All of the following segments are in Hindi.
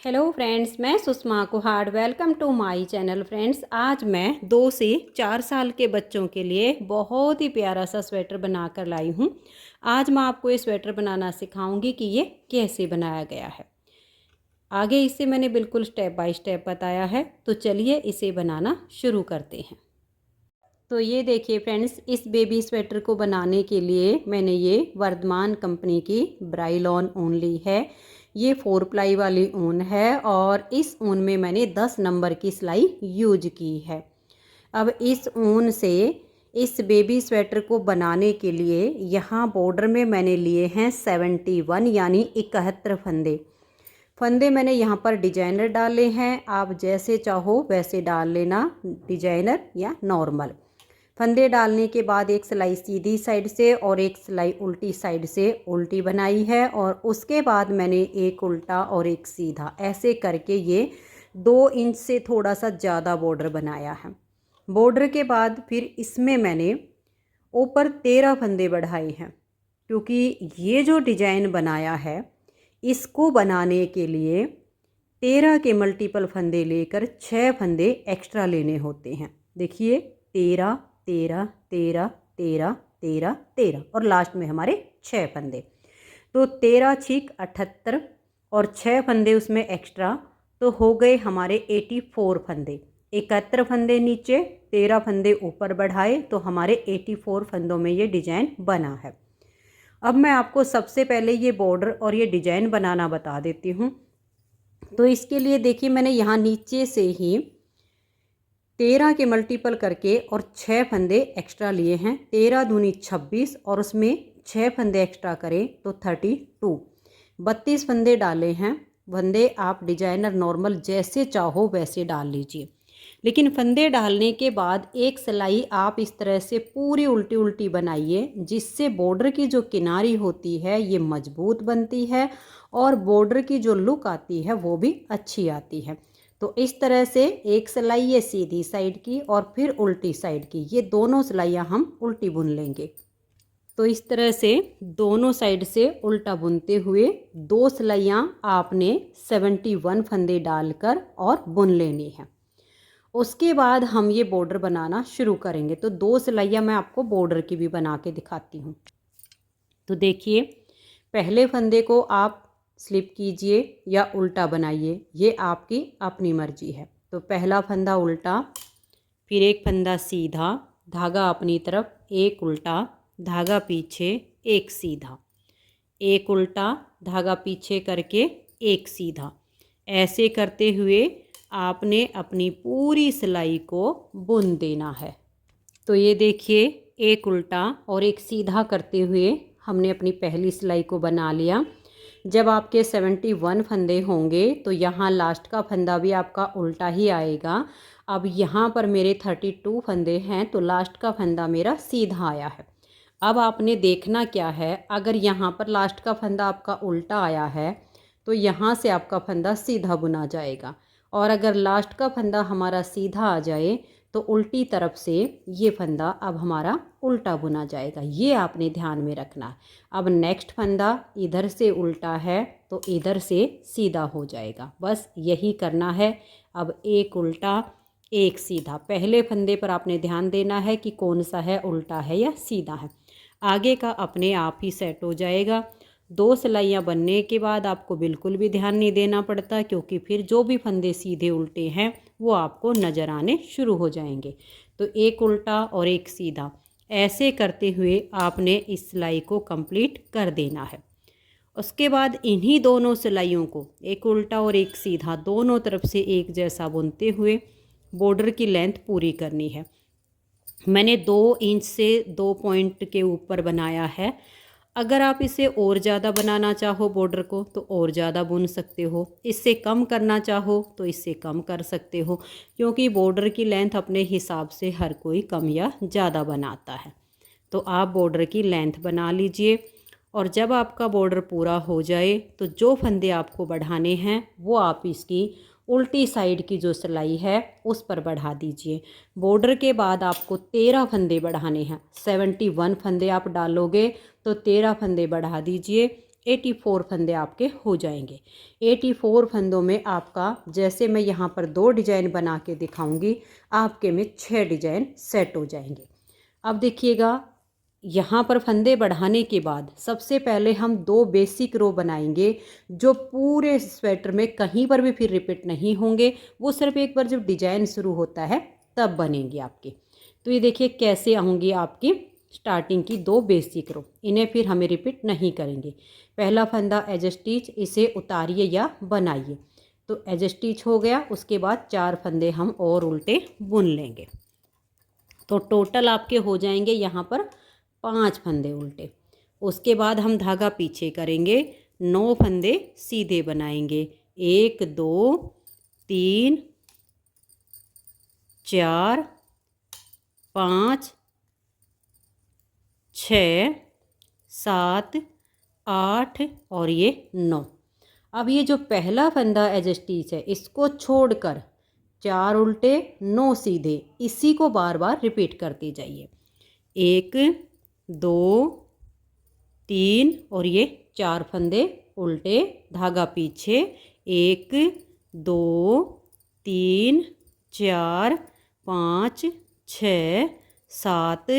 हेलो फ्रेंड्स, मैं Sushma Kuhad. Welcome to my channel. Friends, आज मैं 2 से 4 साल के बच्चों के लिए बहुत ही प्यारा सा स्वेटर बना कर लाई हूँ। आज मैं आपको ये स्वेटर बनाना सिखाऊंगी कि ये कैसे बनाया गया है। आगे इसे मैंने बिल्कुल स्टेप बाय स्टेप बताया है, तो चलिए इसे बनाना शुरू करते हैं। तो ये देखिए फ्रेंड्स, इस बेबी स्वेटर को बनाने के लिए मैंने ये वर्धमान कंपनी की ब्राइलॉन ऊन ली है। ये 4 प्लाई वाली ऊन है और इस ऊन में मैंने 10 नंबर की सिलाई यूज की है। अब इस ऊन से इस बेबी स्वेटर को बनाने के लिए यहाँ बॉर्डर में मैंने लिए हैं 71 यानी 71 फंदे। फंदे मैंने यहाँ पर डिजाइनर डाले हैं, आप जैसे चाहो वैसे डाल लेना, डिजाइनर या नॉर्मल। फंदे डालने के बाद एक सिलाई सीधी साइड से और एक सिलाई उल्टी साइड से उल्टी बनाई है और उसके बाद मैंने एक उल्टा और एक सीधा ऐसे करके ये 2 इंच से थोड़ा सा ज़्यादा बॉर्डर बनाया है। बॉर्डर के बाद फिर इसमें मैंने ऊपर 13 फंदे बढ़ाए हैं, क्योंकि ये जो डिजाइन बनाया है इसको बनाने के लिए 13 के मल्टीपल फंदे लेकर 6 फंदे एक्स्ट्रा लेने होते हैं। देखिए 13 13 13 13 13 13 और लास्ट में हमारे 6 फंदे, तो 13 छीक 78 और 6 फंदे उसमें एक्स्ट्रा, तो हो गए हमारे 84 फंदे। 71 फंदे नीचे, 13 फंदे ऊपर बढ़ाए, तो हमारे 84 फंदों में ये डिजाइन बना है। अब मैं आपको सबसे पहले ये बॉर्डर और ये डिजाइन बनाना बता देती हूँ। तो इसके लिए देखिए मैंने यहाँ नीचे से ही 13 के मल्टीपल करके और 6 फंदे एक्स्ट्रा लिए हैं। 13 दूनी 26 और उसमें 6 फंदे एक्स्ट्रा करें तो 32, 32 फंदे डाले हैं। फंदे आप डिजाइनर नॉर्मल जैसे चाहो वैसे डाल लीजिए, लेकिन फंदे डालने के बाद एक सिलाई आप इस तरह से पूरी उल्टी उल्टी बनाइए, जिससे बॉर्डर की जो किनारी होती है ये मजबूत बनती है और बॉर्डर की जो लुक आती है वो भी अच्छी आती है। तो इस तरह से एक सिलाई ये सीधी साइड की और फिर उल्टी साइड की, ये दोनों सिलाइयाँ हम उल्टी बुन लेंगे। तो इस तरह से दोनों साइड से उल्टा बुनते हुए 2 सिलाइयाँ आपने 71 फंदे डालकर और बुन लेनी है। उसके बाद हम ये बॉर्डर बनाना शुरू करेंगे। तो 2 सिलाइयाँ मैं आपको बॉर्डर की भी बना के दिखाती हूँ। तो देखिए, पहले फंदे को आप स्लिप कीजिए या उल्टा बनाइए, ये आपकी अपनी मर्जी है। तो पहला फंदा उल्टा, फिर एक फंदा सीधा, धागा अपनी तरफ, एक उल्टा, धागा पीछे, एक सीधा, एक उल्टा, धागा पीछे करके एक सीधा। ऐसे करते हुए आपने अपनी पूरी सिलाई को बुन देना है। तो ये देखिए, एक उल्टा और एक सीधा करते हुए हमने अपनी पहली सिलाई को बना लिया। जब आपके 71 फंदे होंगे तो यहाँ लास्ट का फंदा भी आपका उल्टा ही आएगा। अब यहाँ पर मेरे 32 फंदे हैं, तो लास्ट का फंदा मेरा सीधा आया है। अब आपने देखना क्या है, अगर यहाँ पर लास्ट का फंदा आपका उल्टा आया है तो यहाँ से आपका फंदा सीधा बुना जाएगा, और अगर लास्ट का फंदा हमारा सीधा आ जाए तो उल्टी तरफ से ये फंदा अब हमारा उल्टा बुना जाएगा। ये आपने ध्यान में रखना है। अब नेक्स्ट फंदा इधर से उल्टा है तो इधर से सीधा हो जाएगा, बस यही करना है। अब एक उल्टा एक सीधा, पहले फंदे पर आपने ध्यान देना है कि कौन सा है, उल्टा है या सीधा है। आगे का अपने आप ही सेट हो जाएगा। 2 सिलाइयाँ बनने के बाद आपको बिल्कुल भी ध्यान नहीं देना पड़ता, क्योंकि फिर जो भी फंदे सीधे उल्टे हैं वो आपको नज़र आने शुरू हो जाएंगे। तो एक उल्टा और एक सीधा ऐसे करते हुए आपने इस सिलाई को कंप्लीट कर देना है। उसके बाद इन्हीं दोनों सिलाइयों को, एक उल्टा और एक सीधा, दोनों तरफ से एक जैसा बुनते हुए बॉर्डर की लेंथ पूरी करनी है। मैंने 2 इंच से 2 पॉइंट के ऊपर बनाया है। अगर आप इसे और ज़्यादा बनाना चाहो बॉर्डर को तो और ज़्यादा बुन सकते हो, इससे कम करना चाहो तो इससे कम कर सकते हो, क्योंकि बॉर्डर की लेंथ अपने हिसाब से हर कोई कम या ज़्यादा बनाता है। तो आप बॉर्डर की लेंथ बना लीजिए, और जब आपका बॉर्डर पूरा हो जाए तो जो फंदे आपको बढ़ाने हैं वो आप इसकी उल्टी साइड की जो सिलाई है उस पर बढ़ा दीजिए। बॉर्डर के बाद आपको 13 फंदे बढ़ाने हैं। 71 फंदे आप डालोगे तो 13 फंदे बढ़ा दीजिए 84 फंदे आपके हो जाएंगे। 84 फंदों में आपका, जैसे मैं यहाँ पर 2 डिजाइन बना के दिखाऊंगी, आपके में 6 डिजाइन सेट हो जाएंगे। अब देखिएगा, यहाँ पर फंदे बढ़ाने के बाद सबसे पहले हम 2 बेसिक रो बनाएंगे जो पूरे स्वेटर में कहीं पर भी फिर रिपीट नहीं होंगे। वो सिर्फ एक बार जब डिजाइन शुरू होता है तब बनेंगी आपकी। तो ये देखिए कैसे आऊँगी आपकी स्टार्टिंग की 2 बेसिक रो, इन्हें फिर हमें रिपीट नहीं करेंगे। पहला फंदा एज स्टिच, इसे उतारिए या बनाइए। तो एज स्टिच हो गया, उसके बाद 4 फंदे हम और उल्टे बुन लेंगे। तो टोटल आपके हो जाएंगे यहाँ पर 5 फंदे उल्टे। उसके बाद हम धागा पीछे करेंगे, 9 फंदे सीधे बनाएंगे। 1 2 3 4 5 6 7 8 और ये 9। अब ये जो पहला फंदा एज स्टिच है, इसको छोड़कर 4 उल्टे 9 सीधे, इसी को बार बार रिपीट करते जाइए। 1 2 3 और ये 4 फंदे उल्टे, धागा पीछे। 1 2 3 4 5 6 7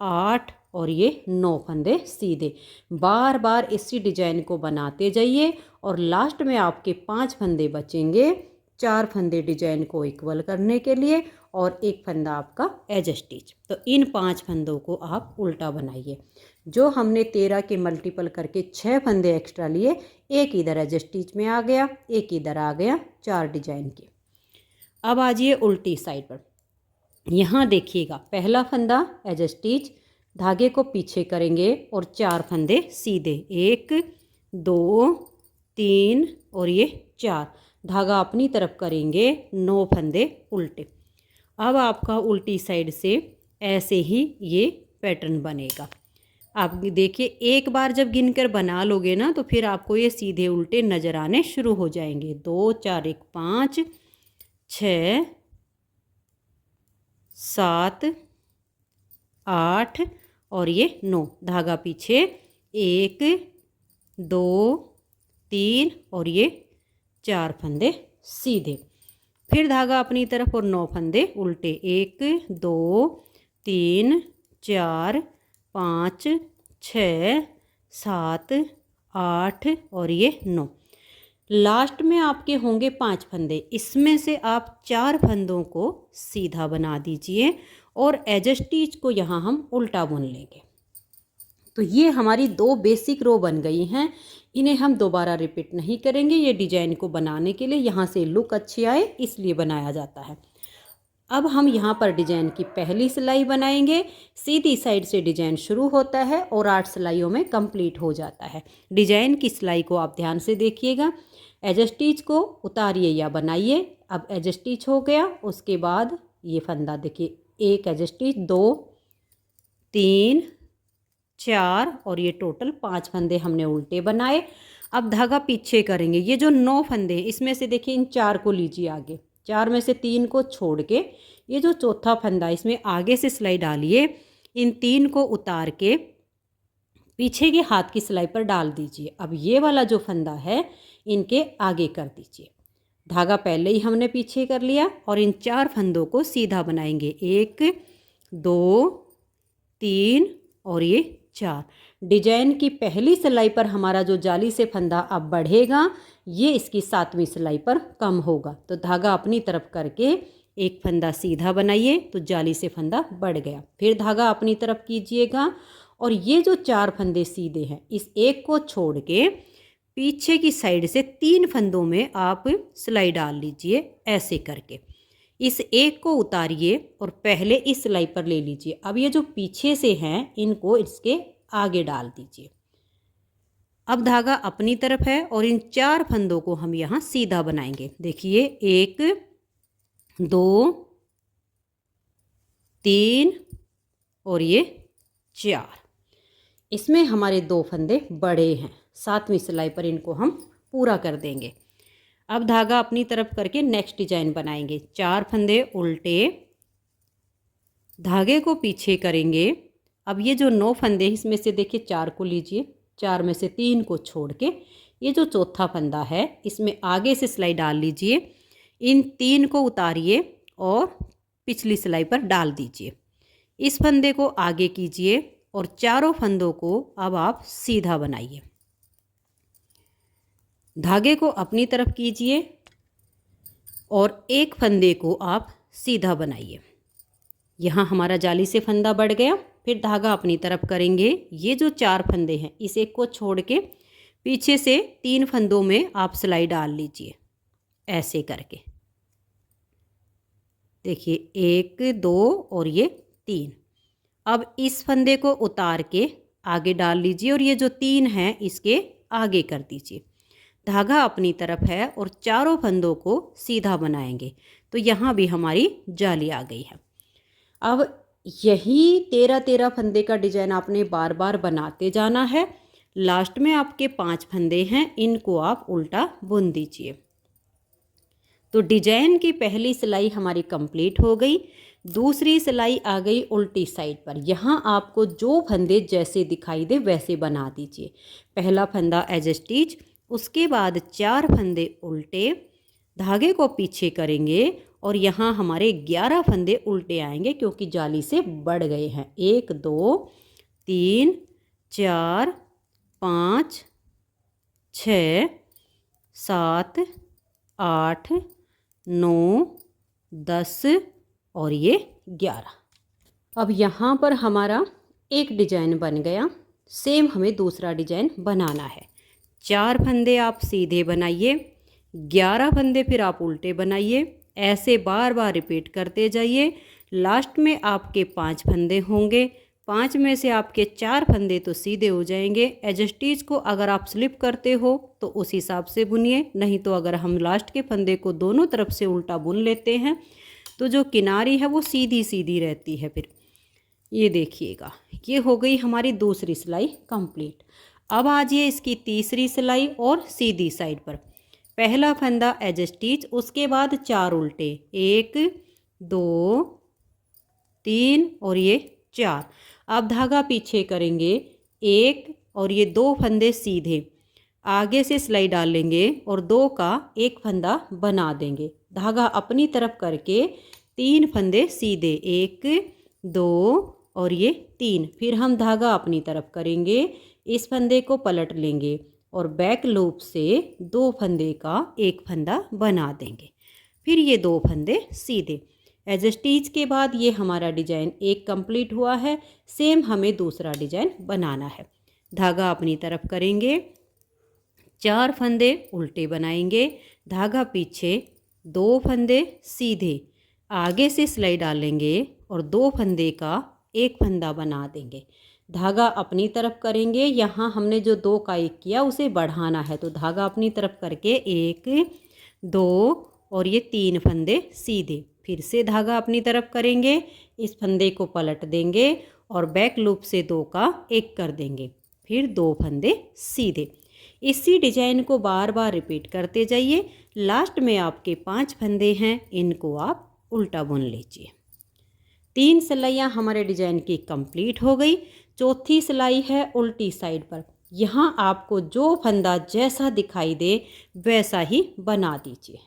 8 और ये 9 फंदे सीधे। बार बार इसी डिजाइन को बनाते जाइए और लास्ट में आपके 5 फंदे बचेंगे। 4 फंदे डिजाइन को इक्वल करने के लिए और 1 फंदा आपका एज स्टिच। तो इन 5 फंदों को आप उल्टा बनाइए। जो हमने 13 के मल्टीपल करके 6 फंदे एक्स्ट्रा लिए, एक इधर एज स्टिच में आ गया, एक इधर आ गया 4 डिजाइन के। अब आ जाइए उल्टी साइड पर। यहाँ देखिएगा, पहला फंदा एज स्टिच, धागे को पीछे करेंगे और 4 फंदे सीधे। 1 2 3 और ये 4, धागा अपनी तरफ करेंगे, 9 फंदे उल्टे। अब आपका उल्टी साइड से ऐसे ही ये पैटर्न बनेगा। आप देखिए, एक बार जब गिनकर बना लोगे ना, तो फिर आपको ये सीधे उल्टे नज़र आने शुरू हो जाएंगे। 2 4 1 5 6 7 8 और ये 9, धागा पीछे। 1 2 3 और ये 4 फंदे सीधे, फिर धागा अपनी तरफ और 9 फंदे उल्टे। 1 2 3 4 5 6 7 8 और ये 9। लास्ट में आपके होंगे 5 फंदे, इसमें से आप 4 फंदों को सीधा बना दीजिए और एज स्टिच को यहाँ हम उल्टा बुन लेंगे। तो ये हमारी 2 बेसिक रो बन गई हैं। इन्हें हम दोबारा रिपीट नहीं करेंगे। ये डिजाइन को बनाने के लिए, यहाँ से लुक अच्छी आए इसलिए बनाया जाता है। अब हम यहाँ पर डिजाइन की पहली सिलाई बनाएंगे। सीधी साइड से डिजाइन शुरू होता है और 8 सिलाइयों में कंप्लीट हो जाता है। डिजाइन की सिलाई को आप ध्यान से देखिएगा। एज स्टिच को उतारिए या बनाइए। अब एज स्टिच हो गया, उसके बाद ये फंदा देखिए, 1 एज स्टिच, 2 3 4 और ये टोटल 5 फंदे हमने उल्टे बनाए। अब धागा पीछे करेंगे। ये जो 9 फंदे हैं, इसमें से देखिए इन 4 को लीजिए आगे, 4 में से 3 को छोड़ के ये जो चौथा फंदा, इसमें आगे से सिलाई डालिए। इन 3 को उतार के पीछे के हाथ की सिलाई पर डाल दीजिए। अब ये वाला जो फंदा है, इनके आगे कर दीजिए। धागा पहले ही हमने पीछे कर लिया और इन 4 फंदों को सीधा बनाएंगे। 1 2 3 और ये 4। डिजाइन की पहली सिलाई पर हमारा जो जाली से फंदा अब बढ़ेगा, ये इसकी 7वीं सिलाई पर कम होगा। तो धागा अपनी तरफ करके एक फंदा सीधा बनाइए, तो जाली से फंदा बढ़ गया। फिर धागा अपनी तरफ कीजिएगा और ये जो 4 फंदे सीधे हैं, इस एक को छोड़ के पीछे की साइड से 3 फंदों में आप सिलाई डाल लीजिए। ऐसे करके इस एक को उतारिए और पहले इस सिलाई पर ले लीजिए। अब ये जो पीछे से हैं, इनको इसके आगे डाल दीजिए। अब धागा अपनी तरफ है और इन 4 फंदों को हम यहाँ सीधा बनाएंगे। देखिए, 1 2 3 और ये 4। इसमें हमारे 2 फंदे बड़े हैं, 7वीं सिलाई पर इनको हम पूरा कर देंगे। अब धागा अपनी तरफ करके नेक्स्ट डिजाइन बनाएंगे। 4 फंदे उल्टे, धागे को पीछे करेंगे। अब ये जो 9 फंदे, इसमें से देखिए 4 को लीजिए, 4 में से 3 को छोड़ के ये जो चौथा फंदा है इसमें आगे से सिलाई डाल लीजिए। इन 3 को उतारिए और पिछली सिलाई पर डाल दीजिए। इस फंदे को आगे कीजिए और चारों फंदों को अब आप सीधा बनाइए। धागे को अपनी तरफ कीजिए और एक फंदे को आप सीधा बनाइए। यहाँ हमारा जाली से फंदा बढ़ गया। फिर धागा अपनी तरफ करेंगे। ये जो 4 फंदे हैं इस एक को छोड़ के पीछे से 3 फंदों में आप सिलाई डाल लीजिए, ऐसे करके। देखिए 1 2 और ये 3। अब इस फंदे को उतार के आगे डाल लीजिए और ये जो 3 हैं इसके आगे कर दीजिए। धागा अपनी तरफ है और चारों फंदों को सीधा बनाएंगे। तो यहाँ भी हमारी जाली आ गई है। अब यही 13 फंदे का डिजाइन आपने बार बार बनाते जाना है। लास्ट में आपके 5 फंदे हैं, इनको आप उल्टा बुन दीजिए। तो डिजाइन की पहली सिलाई हमारी कंप्लीट हो गई। दूसरी सिलाई आ गई उल्टी साइड पर। यहाँ आपको जो फंदे जैसे दिखाई दे वैसे बना दीजिए। पहला फंदा एज स्टिच, उसके बाद 4 फंदे उल्टे, धागे को पीछे करेंगे और यहाँ हमारे 11 फंदे उल्टे आएंगे क्योंकि जाली से बढ़ गए हैं। 1 2 3 4 5 6 7 8 9 10 और ये 11। अब यहाँ पर हमारा एक डिजाइन बन गया। सेम हमें दूसरा डिजाइन बनाना है। 4 फंदे आप सीधे बनाइए, 11 फंदे फिर आप उल्टे बनाइए। ऐसे बार बार रिपीट करते जाइए। लास्ट में आपके 5 फंदे होंगे। 5 में से आपके 4 फंदे तो सीधे हो जाएंगे। एज स्टिच को अगर आप स्लिप करते हो तो उस हिसाब से बुनिए, नहीं तो अगर हम लास्ट के फंदे को दोनों तरफ से उल्टा बुन लेते हैं तो जो किनारी है वो सीधी सीधी रहती है। फिर ये देखिएगा, ये हो गई हमारी दूसरी सिलाई कंप्लीट। अब आजिए इसकी तीसरी सिलाई और सीधी साइड पर। पहला फंदा एज स्टिच, उसके बाद 4 उल्टे, 1 2 3 और ये 4। अब धागा पीछे करेंगे 1 और ये 2 फंदे सीधे, आगे से सिलाई डालेंगे और 2 का एक फंदा बना देंगे। धागा अपनी तरफ करके 3 फंदे सीधे, 1 2 और ये 3। फिर हम धागा अपनी तरफ करेंगे, इस फंदे को पलट लेंगे और बैक लूप से 2 फंदे का एक फंदा बना देंगे। फिर ये 2 फंदे सीधे। एज स्टिच के बाद ये हमारा डिजाइन एक कंप्लीट हुआ है। सेम हमें दूसरा डिजाइन बनाना है। धागा अपनी तरफ करेंगे, 4 फंदे उल्टे बनाएंगे, धागा पीछे, 2 फंदे सीधे, आगे से सिलाई डालेंगे और 2 फंदे का एक फंदा बना देंगे। धागा अपनी तरफ करेंगे। यहाँ हमने जो 2 का 1 किया उसे बढ़ाना है, तो धागा अपनी तरफ करके 1 2 और ये 3 फंदे सीधे। फिर से धागा अपनी तरफ करेंगे, इस फंदे को पलट देंगे और बैक लूप से 2 का 1 कर देंगे। फिर 2 फंदे सीधे। इसी डिजाइन को बार बार रिपीट करते जाइए। लास्ट में आपके 5 फंदे हैं, इनको आप उल्टा बुन लीजिए। 3 सिलाइयाँ हमारे डिजाइन की कंप्लीट हो गई। चौथी सिलाई है उल्टी साइड पर। यहाँ आपको जो फंदा जैसा दिखाई दे वैसा ही बना दीजिए।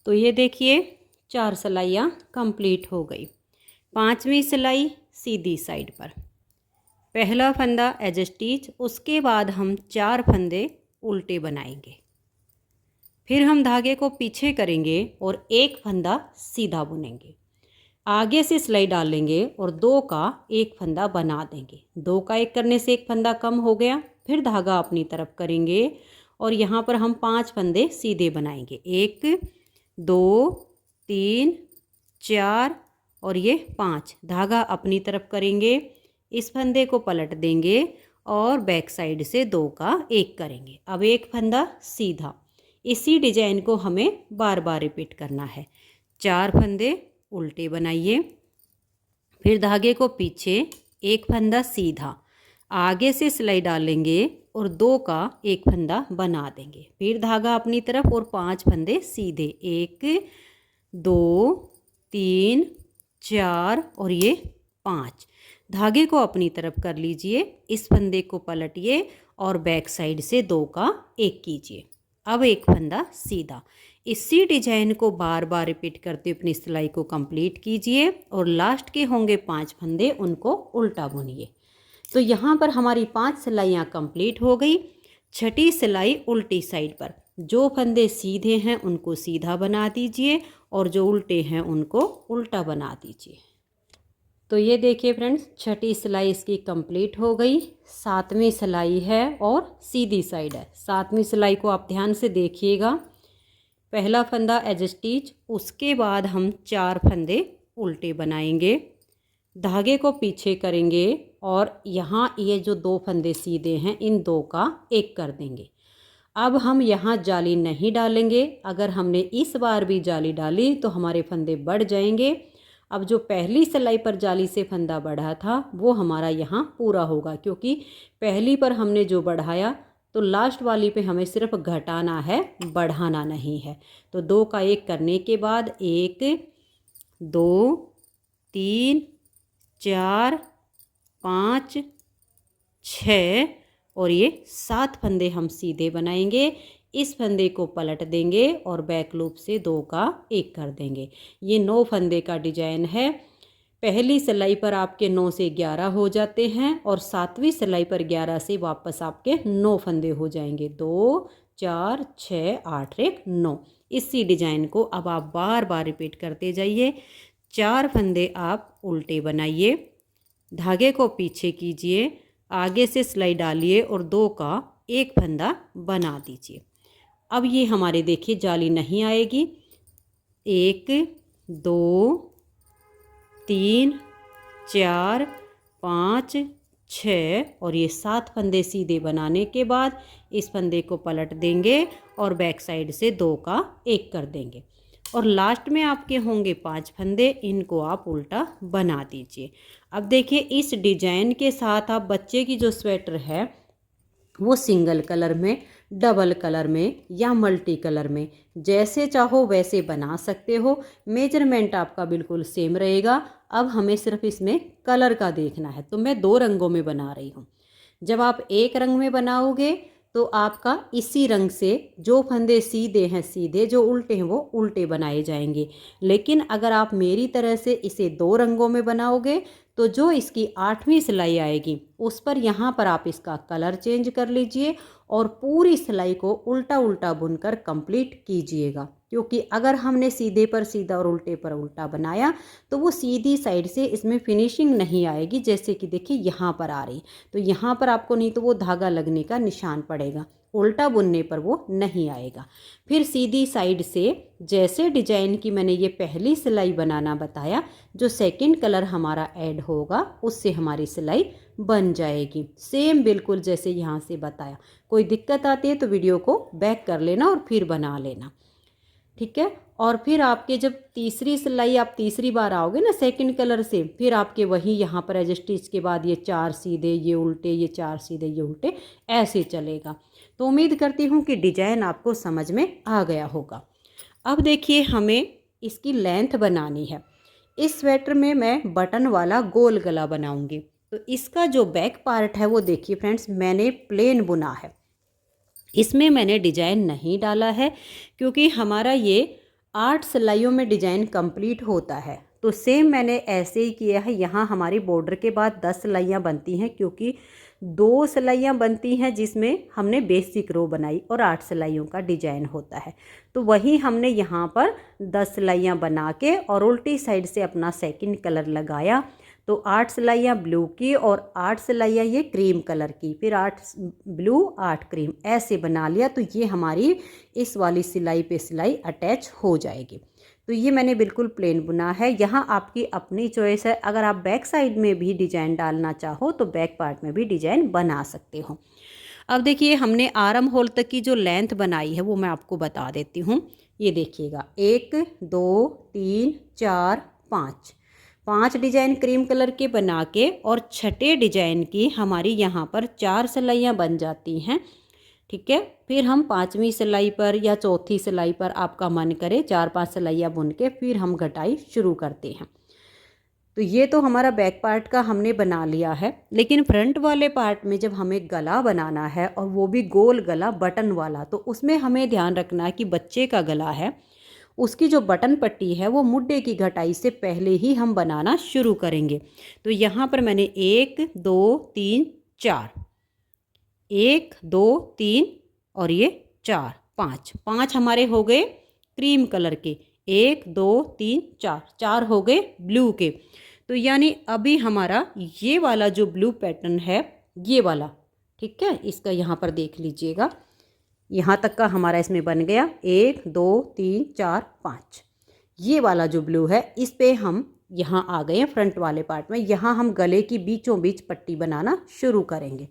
तो ये देखिए 4 सिलाइयाँ कंप्लीट हो गई। 5वीं सिलाई सीधी साइड पर। पहला फंदा एज स्टिच, उसके बाद हम 4 फंदे उल्टे बनाएंगे। फिर हम धागे को पीछे करेंगे और एक फंदा सीधा बुनेंगे, आगे से सिलाई डालेंगे और 2 का एक फंदा बना देंगे। 2 का 1 करने से एक फंदा कम हो गया। फिर धागा अपनी तरफ करेंगे और यहाँ पर हम 5 फंदे सीधे बनाएंगे, 1 2 3 4 और ये 5। धागा अपनी तरफ करेंगे, इस फंदे को पलट देंगे और बैक साइड से 2 का 1 करेंगे। अब एक फंदा सीधा। इसी डिजाइन को हमें बार बार रिपीट करना है। 4 फंदे उल्टे बनाइए, फिर धागे को पीछे, एक फंदा सीधा, आगे से सिलाई डालेंगे और 2 का एक फंदा बना देंगे। फिर धागा अपनी तरफ और 5 फंदे सीधे, 1 2 3 4 और ये 5। धागे को अपनी तरफ कर लीजिए, इस फंदे को पलटिए और बैक साइड से 2 का 1 कीजिए। अब एक फंदा सीधा। इसी डिजाइन को बार बार रिपीट करते हुए अपनी सिलाई को कंप्लीट कीजिए और लास्ट के होंगे 5 फंदे, उनको उल्टा बुनिए। तो यहाँ पर हमारी 5 सिलाइयाँ कंप्लीट हो गई। छठी सिलाई उल्टी साइड पर, जो फंदे सीधे हैं उनको सीधा बना दीजिए और जो उल्टे हैं उनको उल्टा बना दीजिए। तो ये देखिए फ्रेंड्स, छठी सिलाई इसकी कंप्लीट हो गई। 7वीं सिलाई है और सीधी साइड है। 7वीं सिलाई को आप ध्यान से देखिएगा। पहला फंदा एज स्टिच, उसके बाद हम 4 फंदे उल्टे बनाएंगे, धागे को पीछे करेंगे और यहाँ ये जो 2 फंदे सीधे हैं इन 2 का 1 कर देंगे। अब हम यहाँ जाली नहीं डालेंगे। अगर हमने इस बार भी जाली डाली तो हमारे फंदे बढ़ जाएंगे। अब जो पहली सिलाई पर जाली से फंदा बढ़ा था वो हमारा यहाँ पूरा होगा, क्योंकि पहली पर हमने जो बढ़ाया तो लास्ट वाली पे हमें सिर्फ घटाना है, बढ़ाना नहीं है। तो 2 का 1 करने के बाद 1 2 3 4 5 6 और ये 7 फंदे हम सीधे बनाएंगे। इस फंदे को पलट देंगे और बैक लूप से 2 का 1 कर देंगे। ये 9 फंदे का डिजाइन है। पहली सिलाई पर आपके 9 से 11 हो जाते हैं और 7वीं सिलाई पर 11 से वापस आपके 9 फंदे हो जाएंगे। 2 4 6 8 1 9। इसी डिजाइन को अब आप बार बार रिपीट करते जाइए। 4 फंदे आप उल्टे बनाइए, धागे को पीछे कीजिए, आगे से सिलाई डालिए और 2 का 1 फंदा बना दीजिए। अब ये हमारे देखिए जाली नहीं आएगी। 1 2 3 4 5 6 और ये 7 फंदे सीधे बनाने के बाद इस फंदे को पलट देंगे और बैक साइड से 2 का 1 कर देंगे और लास्ट में आपके होंगे 5 फंदे, इनको आप उल्टा बना दीजिए। अब देखिए इस डिजाइन के साथ आप बच्चे की जो स्वेटर है वो सिंगल कलर में, डबल कलर में या मल्टी कलर में जैसे चाहो वैसे बना सकते हो। मेजरमेंट आपका बिल्कुल सेम रहेगा। अब हमें सिर्फ इसमें कलर का देखना है। तो मैं 2 रंगों में बना रही हूँ। जब आप एक रंग में बनाओगे तो आपका इसी रंग से जो फंदे सीधे हैं सीधे, जो उल्टे हैं वो उल्टे बनाए जाएंगे। लेकिन अगर आप मेरी तरह से इसे 2 रंगों में बनाओगे तो जो इसकी 8वीं सिलाई आएगी उस पर यहाँ पर आप इसका कलर चेंज कर लीजिए और पूरी सिलाई को उल्टा उल्टा बुनकर कंप्लीट कीजिएगा। क्योंकि अगर हमने सीधे पर सीधा और उल्टे पर उल्टा बनाया तो वो सीधी साइड से इसमें फिनिशिंग नहीं आएगी। जैसे कि देखिए यहाँ पर आ रही, तो यहाँ पर आपको नहीं तो वो धागा लगने का निशान पड़ेगा, उल्टा बुनने पर वो नहीं आएगा। फिर सीधी साइड से जैसे डिजाइन की मैंने ये पहली सिलाई बनाना बताया, जो सेकंड कलर हमारा ऐड होगा उससे हमारी सिलाई बन जाएगी सेम बिल्कुल जैसे यहाँ से बताया। कोई दिक्कत आती है तो वीडियो को बैक कर लेना और फिर बना लेना, ठीक है। और फिर आपके जब तीसरी सिलाई आप तीसरी बार आओगे ना सेकंड कलर से, फिर आपके वही यहाँ पर एज स्टिच के बाद ये 4 सीधे, ये उल्टे, ये 4 सीधे, ये उल्टे, ऐसे चलेगा। तो उम्मीद करती हूँ कि डिजाइन आपको समझ में आ गया होगा। अब देखिए हमें इसकी लेंथ बनानी है। इस स्वेटर में मैं बटन वाला गोल गला बनाऊंगी। तो इसका जो बैक पार्ट है वो देखिए फ्रेंड्स, मैंने प्लेन बुना है। इसमें मैंने डिजाइन नहीं डाला है क्योंकि हमारा ये 8 सिलाइयों में डिजाइन कंप्लीट होता है। तो सेम मैंने ऐसे ही किया है। यहाँ हमारी बॉर्डर के बाद 10 सिलाइयाँ बनती हैं, क्योंकि 2 सिलाइयाँ बनती हैं जिसमें हमने बेसिक रो बनाई और 8 सिलाइयों का डिजाइन होता है। तो वही हमने यहाँ पर 10 सिलाइयाँ बना के और उल्टी साइड से अपना सेकंड कलर लगाया। तो 8 सिलाइयाँ ब्लू की और 8 सिलाइयाँ ये क्रीम कलर की, फिर 8 ब्लू 8 क्रीम, ऐसे बना लिया। तो ये हमारी इस वाली सिलाई पे सिलाई अटैच हो जाएगी। तो ये मैंने बिल्कुल प्लेन बुना है। यहाँ आपकी अपनी चॉइस है। अगर आप बैक साइड में भी डिजाइन डालना चाहो तो बैक पार्ट में भी डिजाइन बना सकते हो। अब देखिए हमने आर्म होल तक की जो लेंथ बनाई है वो मैं आपको बता देती हूँ। ये देखिएगा 1 2 3 4 5 डिजाइन क्रीम कलर के बना के और छठे डिजाइन की हमारी यहाँ पर 4 सिलाइयाँ बन जाती हैं, ठीक है। फिर हम 5वीं सिलाई पर या चौथी सिलाई पर आपका मन करे 4-5 सिलाइयाँ बुन के फिर हम घटाई शुरू करते हैं। तो ये तो हमारा बैक पार्ट का हमने बना लिया है, लेकिन फ्रंट वाले पार्ट में जब हमें गला बनाना है और वो भी गोल गला बटन वाला, तो उसमें हमें ध्यान रखना है कि बच्चे का गला है उसकी जो बटन पट्टी है वो मुड्डे की घटाई से पहले ही हम बनाना शुरू करेंगे। तो यहाँ पर मैंने 1 2 3 4, 1 2 3 और ये 4 5 5 हमारे हो गए क्रीम कलर के, 1 2 3 4 4 हो गए ब्लू के। तो यानी अभी हमारा ये वाला जो ब्लू पैटर्न है ये वाला, ठीक है, इसका यहाँ पर देख लीजिएगा, यहाँ तक का हमारा इसमें बन गया 1 2 3 4 5। ये वाला जो ब्लू है इस पे हम यहाँ आ गए हैं फ्रंट वाले पार्ट में, यहाँ हम गले की बीचों बीच पट्टी बनाना शुरू करेंगे,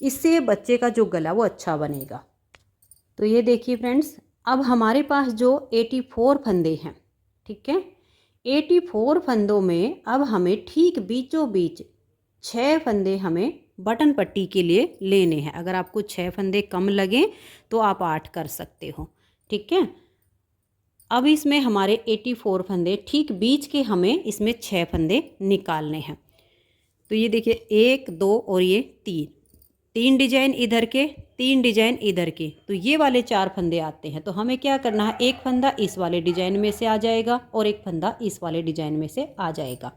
इससे बच्चे का जो गला वो अच्छा बनेगा। तो ये देखिए फ्रेंड्स, अब हमारे पास जो 84 फंदे हैं, ठीक है, 84 फंदों में अब हमें ठीक बीचों बीच 6 फंदे हमें बटन पट्टी के लिए लेने हैं। अगर आपको 6 फंदे कम लगें तो आप 8 कर सकते हो, ठीक है। अब इसमें हमारे 84 फंदे ठीक बीच के हमें इसमें 6 फंदे निकालने हैं। तो ये देखिए 1 2 और ये 3 डिजाइन इधर के, 3 डिजाइन इधर के, तो ये वाले 4 फंदे आते हैं। तो हमें क्या करना है, एक फंदा इस वाले डिजाइन में से आ जाएगा और एक फंदा इस वाले डिजाइन में से आ जाएगा।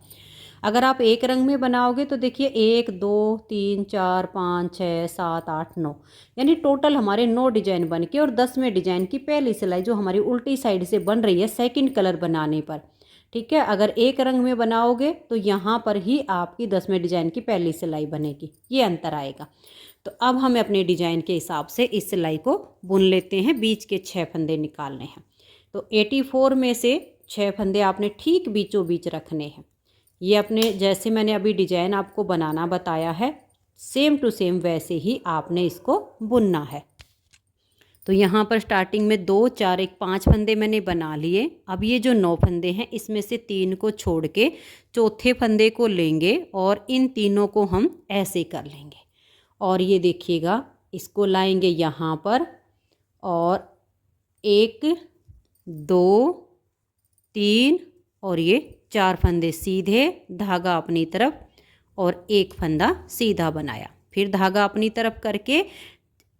अगर आप एक रंग में बनाओगे तो देखिए 1 2 3 4 5 6 7 8 9, यानी टोटल हमारे 9 डिजाइन बन के, और 10वें डिजाइन की पहली सिलाई जो हमारी उल्टी साइड से बन रही है सेकंड कलर बनाने पर, ठीक है। अगर एक रंग में बनाओगे तो यहाँ पर ही आपकी 10वें डिजाइन की पहली सिलाई बनेगी, ये अंतर आएगा। तो अब हमें अपने डिजाइन के हिसाब से इस सिलाई को बुन लेते हैं, बीच के 6 फंदे निकालने हैं। तो 84 में से 6 फंदे आपने ठीक बीचों बीच रखने हैं। ये अपने जैसे मैंने अभी डिजाइन आपको बनाना बताया है सेम टू सेम वैसे ही आपने इसको बुनना है। तो यहाँ पर स्टार्टिंग में 2 4 1 5 फंदे मैंने बना लिए। अब ये जो 9 फंदे हैं इसमें से 3 को छोड़ के चौथे फंदे को लेंगे और इन तीनों को हम ऐसे कर लेंगे, और ये देखिएगा इसको लाएंगे यहाँ पर, और 1 2 3 और ये 4 फंदे सीधे, धागा अपनी तरफ और एक फंदा सीधा बनाया, फिर धागा अपनी तरफ करके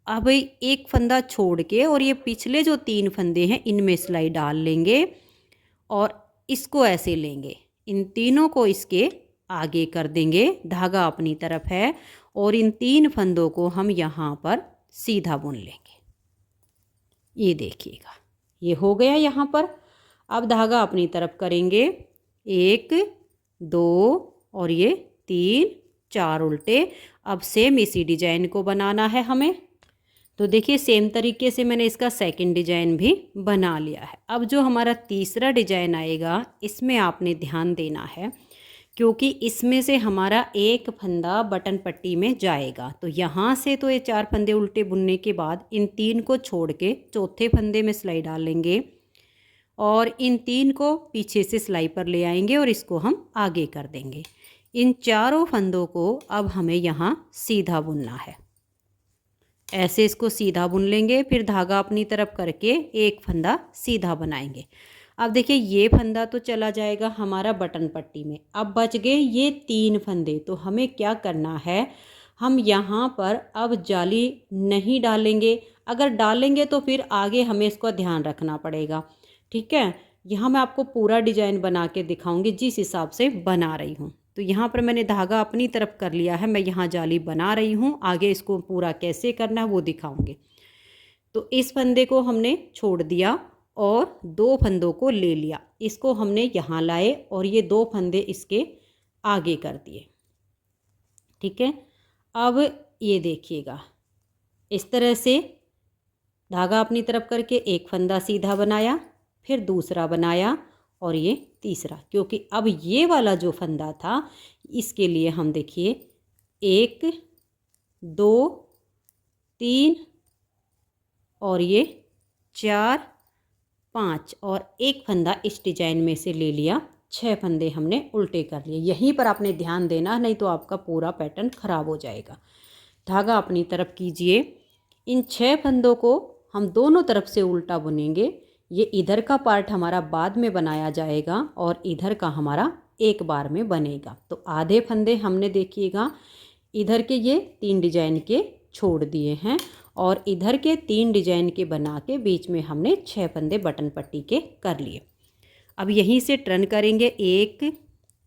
अब एक फंदा छोड़ के और ये पिछले जो 3 फंदे हैं इनमें सिलाई डाल लेंगे और इसको ऐसे लेंगे, इन तीनों को इसके आगे कर देंगे, धागा अपनी तरफ है, और इन 3 फंदों को हम यहाँ पर सीधा बुन लेंगे। ये देखिएगा ये हो गया यहाँ पर। अब धागा अपनी तरफ करेंगे, 1 2 और ये 3 4 उल्टे। अब सेम इसी डिजाइन को बनाना है हमें। तो देखिए सेम तरीके से मैंने इसका सेकंड डिजाइन भी बना लिया है। अब जो हमारा तीसरा डिजाइन आएगा इसमें आपने ध्यान देना है, क्योंकि इसमें से हमारा एक फंदा बटन पट्टी में जाएगा। तो यहाँ से तो ये 4 फंदे उल्टे बुनने के बाद इन 3 को छोड़ के चौथे फंदे में सिलाई डालेंगे और इन 3 को पीछे से सिलाई पर ले आएंगे और इसको हम आगे कर देंगे। इन चारों फंदों को अब हमें यहाँ सीधा बुनना है, ऐसे इसको सीधा बुन लेंगे, फिर धागा अपनी तरफ करके एक फंदा सीधा बनाएंगे। अब देखिए ये फंदा तो चला जाएगा हमारा बटन पट्टी में, अब बच गए ये 3 फंदे। तो हमें क्या करना है, हम यहाँ पर अब जाली नहीं डालेंगे, अगर डालेंगे तो फिर आगे हमें इसका ध्यान रखना पड़ेगा, ठीक है। यहाँ मैं आपको पूरा डिजाइन बना के दिखाऊंगी जिस हिसाब से बना रही हूँ। तो यहाँ पर मैंने धागा अपनी तरफ कर लिया है, मैं यहाँ जाली बना रही हूँ, आगे इसको पूरा कैसे करना है वो दिखाऊंगी। तो इस फंदे को हमने छोड़ दिया और 2 फंदों को ले लिया, इसको हमने यहाँ लाए और ये 2 फंदे इसके आगे कर दिए, ठीक है। अब ये देखिएगा इस तरह से धागा अपनी तरफ करके एक फंदा सीधा बनाया, फिर दूसरा बनाया और ये तीसरा, क्योंकि अब ये वाला जो फंदा था इसके लिए हम देखिए 1 2 3 और ये 4 5 और एक फंदा इस डिजाइन में से ले लिया, 6 फंदे हमने उल्टे कर लिए। यहीं पर आपने ध्यान देना, नहीं तो आपका पूरा पैटर्न खराब हो जाएगा। धागा अपनी तरफ कीजिए, इन 6 फंदों को हम दोनों तरफ से उल्टा बुनेंगे। ये इधर का पार्ट हमारा बाद में बनाया जाएगा और इधर का हमारा एक बार में बनेगा। तो आधे फंदे हमने देखिएगा इधर के ये 3 डिजाइन के छोड़ दिए हैं और इधर के 3 डिजाइन के बना के बीच में हमने 6 फंदे बटन पट्टी के कर लिए। अब यहीं से टर्न करेंगे 1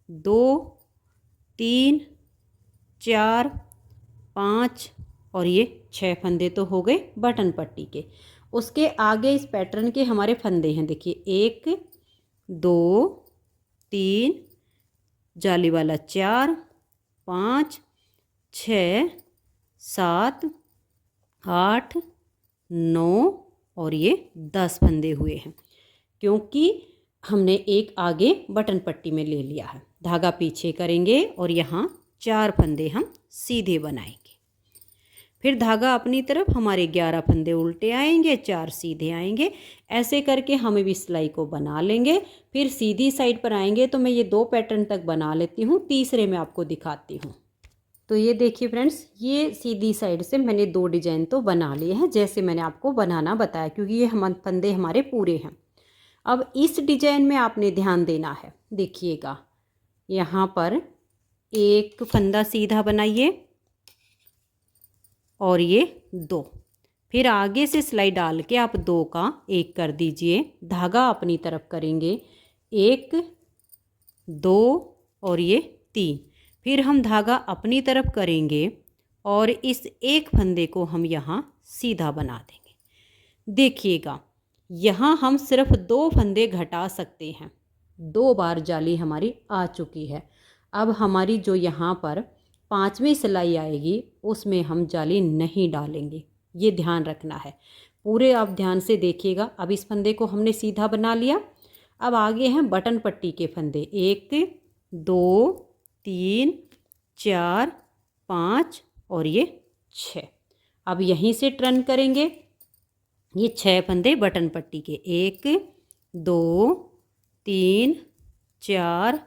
2 3 4 5 और ये 6 फंदे तो हो गए बटन पट्टी के। उसके आगे इस पैटर्न के हमारे फंदे हैं, देखिए 1 2 3 जाली वाला 4 5 6 7 8 9 और ये 10 फंदे हुए हैं, क्योंकि हमने एक आगे बटन पट्टी में ले लिया है। धागा पीछे करेंगे और यहाँ 4 फंदे हम सीधे बनाएंगे। फिर धागा अपनी तरफ, हमारे 11 फंदे उल्टे आएंगे, 4 सीधे आएंगे। ऐसे करके हमें भी सिलाई को बना लेंगे। फिर सीधी साइड पर आएंगे तो मैं ये 2 पैटर्न तक बना लेती हूँ, तीसरे में आपको दिखाती हूँ। तो ये देखिए फ्रेंड्स, ये सीधी साइड से मैंने 2 डिजाइन तो बना लिए हैं जैसे मैंने आपको बनाना बताया, क्योंकि ये हम फंदे हमारे पूरे हैं। अब इस डिजाइन में आपने ध्यान देना है, देखिएगा यहाँ पर एक फंदा सीधा बनाइए और ये 2, फिर आगे से सिलाई डाल के आप 2 का 1 कर दीजिए। धागा अपनी तरफ करेंगे 1 2 और ये 3, फिर हम धागा अपनी तरफ करेंगे और इस एक फंदे को हम यहाँ सीधा बना देंगे। देखिएगा यहाँ हम सिर्फ 2 फंदे घटा सकते हैं, 2 बार जाली हमारी आ चुकी है। अब हमारी जो यहाँ पर 5वीं सिलाई आएगी उसमें हम जाली नहीं डालेंगे, ये ध्यान रखना है। पूरे आप ध्यान से देखिएगा। अब इस फंदे को हमने सीधा बना लिया। अब आगे हैं बटन पट्टी के फंदे 1 2 3 4 5 और ये 6। अब यहीं से टर्न करेंगे, ये 6 फंदे बटन पट्टी के 1 2 3 4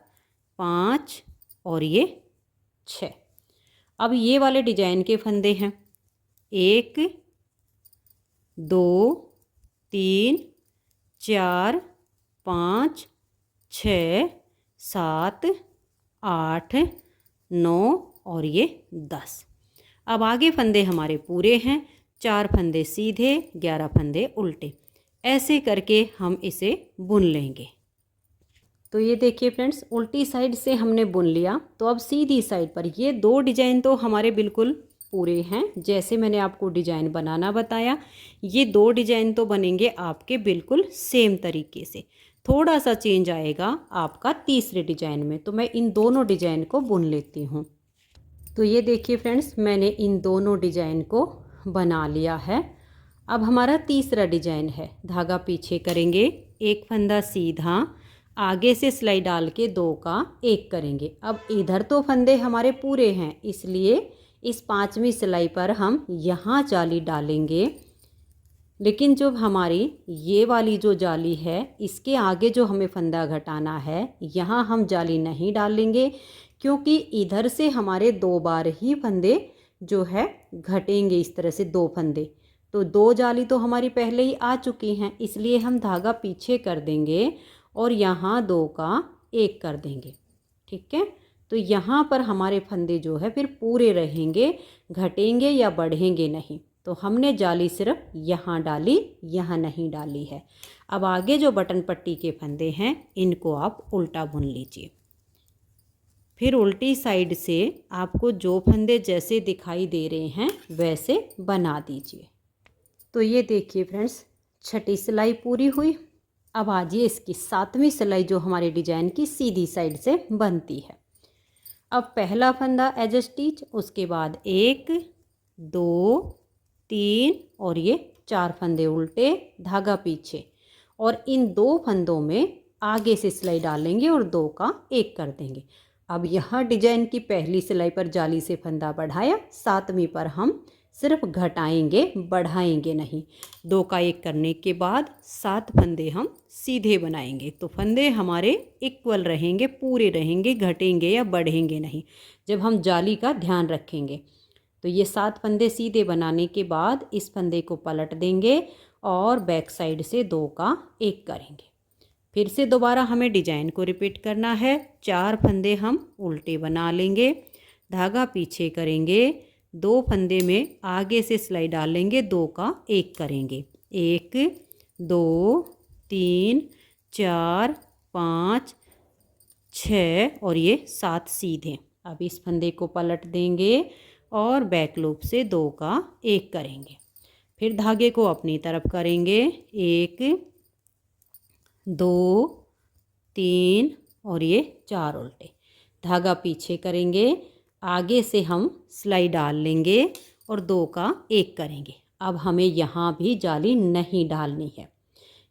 5 और ये 6। अब ये वाले डिजाइन के फंदे हैं 1 2 3 4 5 6 7 8 9 और ये 10। अब आगे फंदे हमारे पूरे हैं, 4 फंदे सीधे 11 फंदे उल्टे। ऐसे करके हम इसे बुन लेंगे। तो ये देखिए फ्रेंड्स, उल्टी साइड से हमने बुन लिया। तो अब सीधी साइड पर ये 2 डिजाइन तो हमारे बिल्कुल पूरे हैं, जैसे मैंने आपको डिजाइन बनाना बताया। ये 2 डिजाइन तो बनेंगे आपके बिल्कुल सेम तरीके से। थोड़ा सा चेंज आएगा आपका तीसरे डिजाइन में। तो मैं इन दोनों डिजाइन को बुन लेती हूँ। तो ये देखिए फ्रेंड्स, मैंने इन दोनों डिजाइन को बना लिया है। अब हमारा तीसरा डिजाइन है। धागा पीछे करेंगे, एक फंदा सीधा, आगे से सिलाई डाल के 2 का 1 करेंगे। अब इधर तो फंदे हमारे पूरे हैं, इसलिए इस 5वीं सिलाई पर हम यहाँ जाली डालेंगे। लेकिन जो हमारी ये वाली जो जाली है, इसके आगे जो हमें फंदा घटाना है, यहाँ हम जाली नहीं डालेंगे, क्योंकि इधर से हमारे 2 बार ही फंदे जो है घटेंगे। इस तरह से 2 फंदे, तो 2 जाली तो हमारी पहले ही आ चुकी हैं, इसलिए हम धागा पीछे कर देंगे और यहाँ 2 का 1 कर देंगे। ठीक है, तो यहाँ पर हमारे फंदे जो है फिर पूरे रहेंगे, घटेंगे या बढ़ेंगे नहीं। तो हमने जाली सिर्फ यहाँ डाली, यहाँ नहीं डाली है। अब आगे जो बटन पट्टी के फंदे हैं, इनको आप उल्टा बुन लीजिए। फिर उल्टी साइड से आपको जो फंदे जैसे दिखाई दे रहे हैं वैसे बना दीजिए। तो ये देखिए फ्रेंड्स, 6ठी सिलाई पूरी हुई। अब आजिए इसकी 7वीं सिलाई जो हमारे डिजाइन की सीधी साइड से बनती है। अब पहला फंदा एज स्टिच, उसके बाद 1 2 3 और ये 4 फंदे उल्टे, धागा पीछे, और इन 2 फंदों में आगे से सिलाई डालेंगे और 2 का 1 कर देंगे। अब यह डिजाइन की पहली सिलाई पर जाली से फंदा बढ़ाया, 7वीं पर हम सिर्फ घटाएंगे, बढ़ाएंगे नहीं। 2 का 1 करने के बाद 7 फंदे हम सीधे बनाएंगे। तो फंदे हमारे इक्वल रहेंगे, पूरे रहेंगे, घटेंगे या बढ़ेंगे नहीं जब हम जाली का ध्यान रखेंगे। तो ये 7 फंदे सीधे बनाने के बाद इस फंदे को पलट देंगे और बैक साइड से 2 का 1 करेंगे। फिर से दोबारा हमें डिजाइन को रिपीट करना है। 4 फंदे हम उल्टे बना लेंगे, धागा पीछे करेंगे, 2 फंदे में आगे से सिलाई डाल लेंगे, 2 का 1 करेंगे, 1 2 3 4 5 6 और ये 7 सीधे। अब इस फंदे को पलट देंगे और बैक लूप से 2 का 1 करेंगे, फिर धागे को अपनी तरफ करेंगे, 1 2 3 और ये 4 उल्टे, धागा पीछे करेंगे, आगे से हम सिलाई डाल लेंगे और 2 का 1 करेंगे। अब हमें यहाँ भी जाली नहीं डालनी है,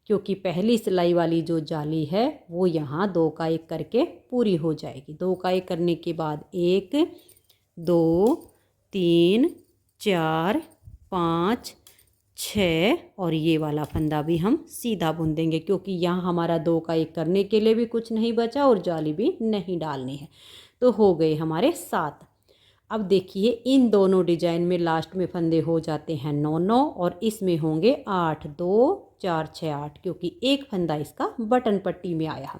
क्योंकि पहली सिलाई वाली जो जाली है वो यहाँ 2 का 1 करके पूरी हो जाएगी। 2 का 1 करने के बाद 1 2 3 4 5 6 और ये वाला फंदा भी हम सीधा बुन देंगे, क्योंकि यहाँ हमारा 2 का 1 करने के लिए भी कुछ नहीं बचा और जाली भी नहीं डालनी है। तो हो गए हमारे 7। अब देखिए इन दोनों डिजाइन में लास्ट में फंदे हो जाते हैं 9 9 और इसमें होंगे 8 2 4 6 8, क्योंकि एक फंदा इसका बटन पट्टी में आया है।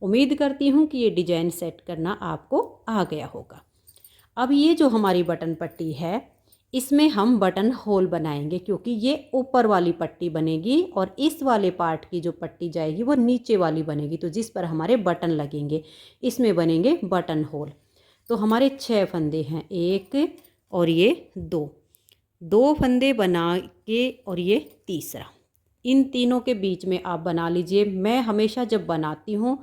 उम्मीद करती हूँ कि ये डिजाइन सेट करना आपको आ गया होगा। अब ये जो हमारी बटन पट्टी है इसमें हम बटन होल बनाएंगे, क्योंकि ये ऊपर वाली पट्टी बनेगी और इस वाले पार्ट की जो पट्टी जाएगी वो नीचे वाली बनेगी, तो जिस पर हमारे बटन लगेंगे इसमें बनेंगे बटन होल। तो हमारे 6 फंदे हैं, 1 और ये 2 फंदे बना के और ये तीसरा, इन तीनों के बीच में आप बना लीजिए। मैं हमेशा जब बनाती हूँ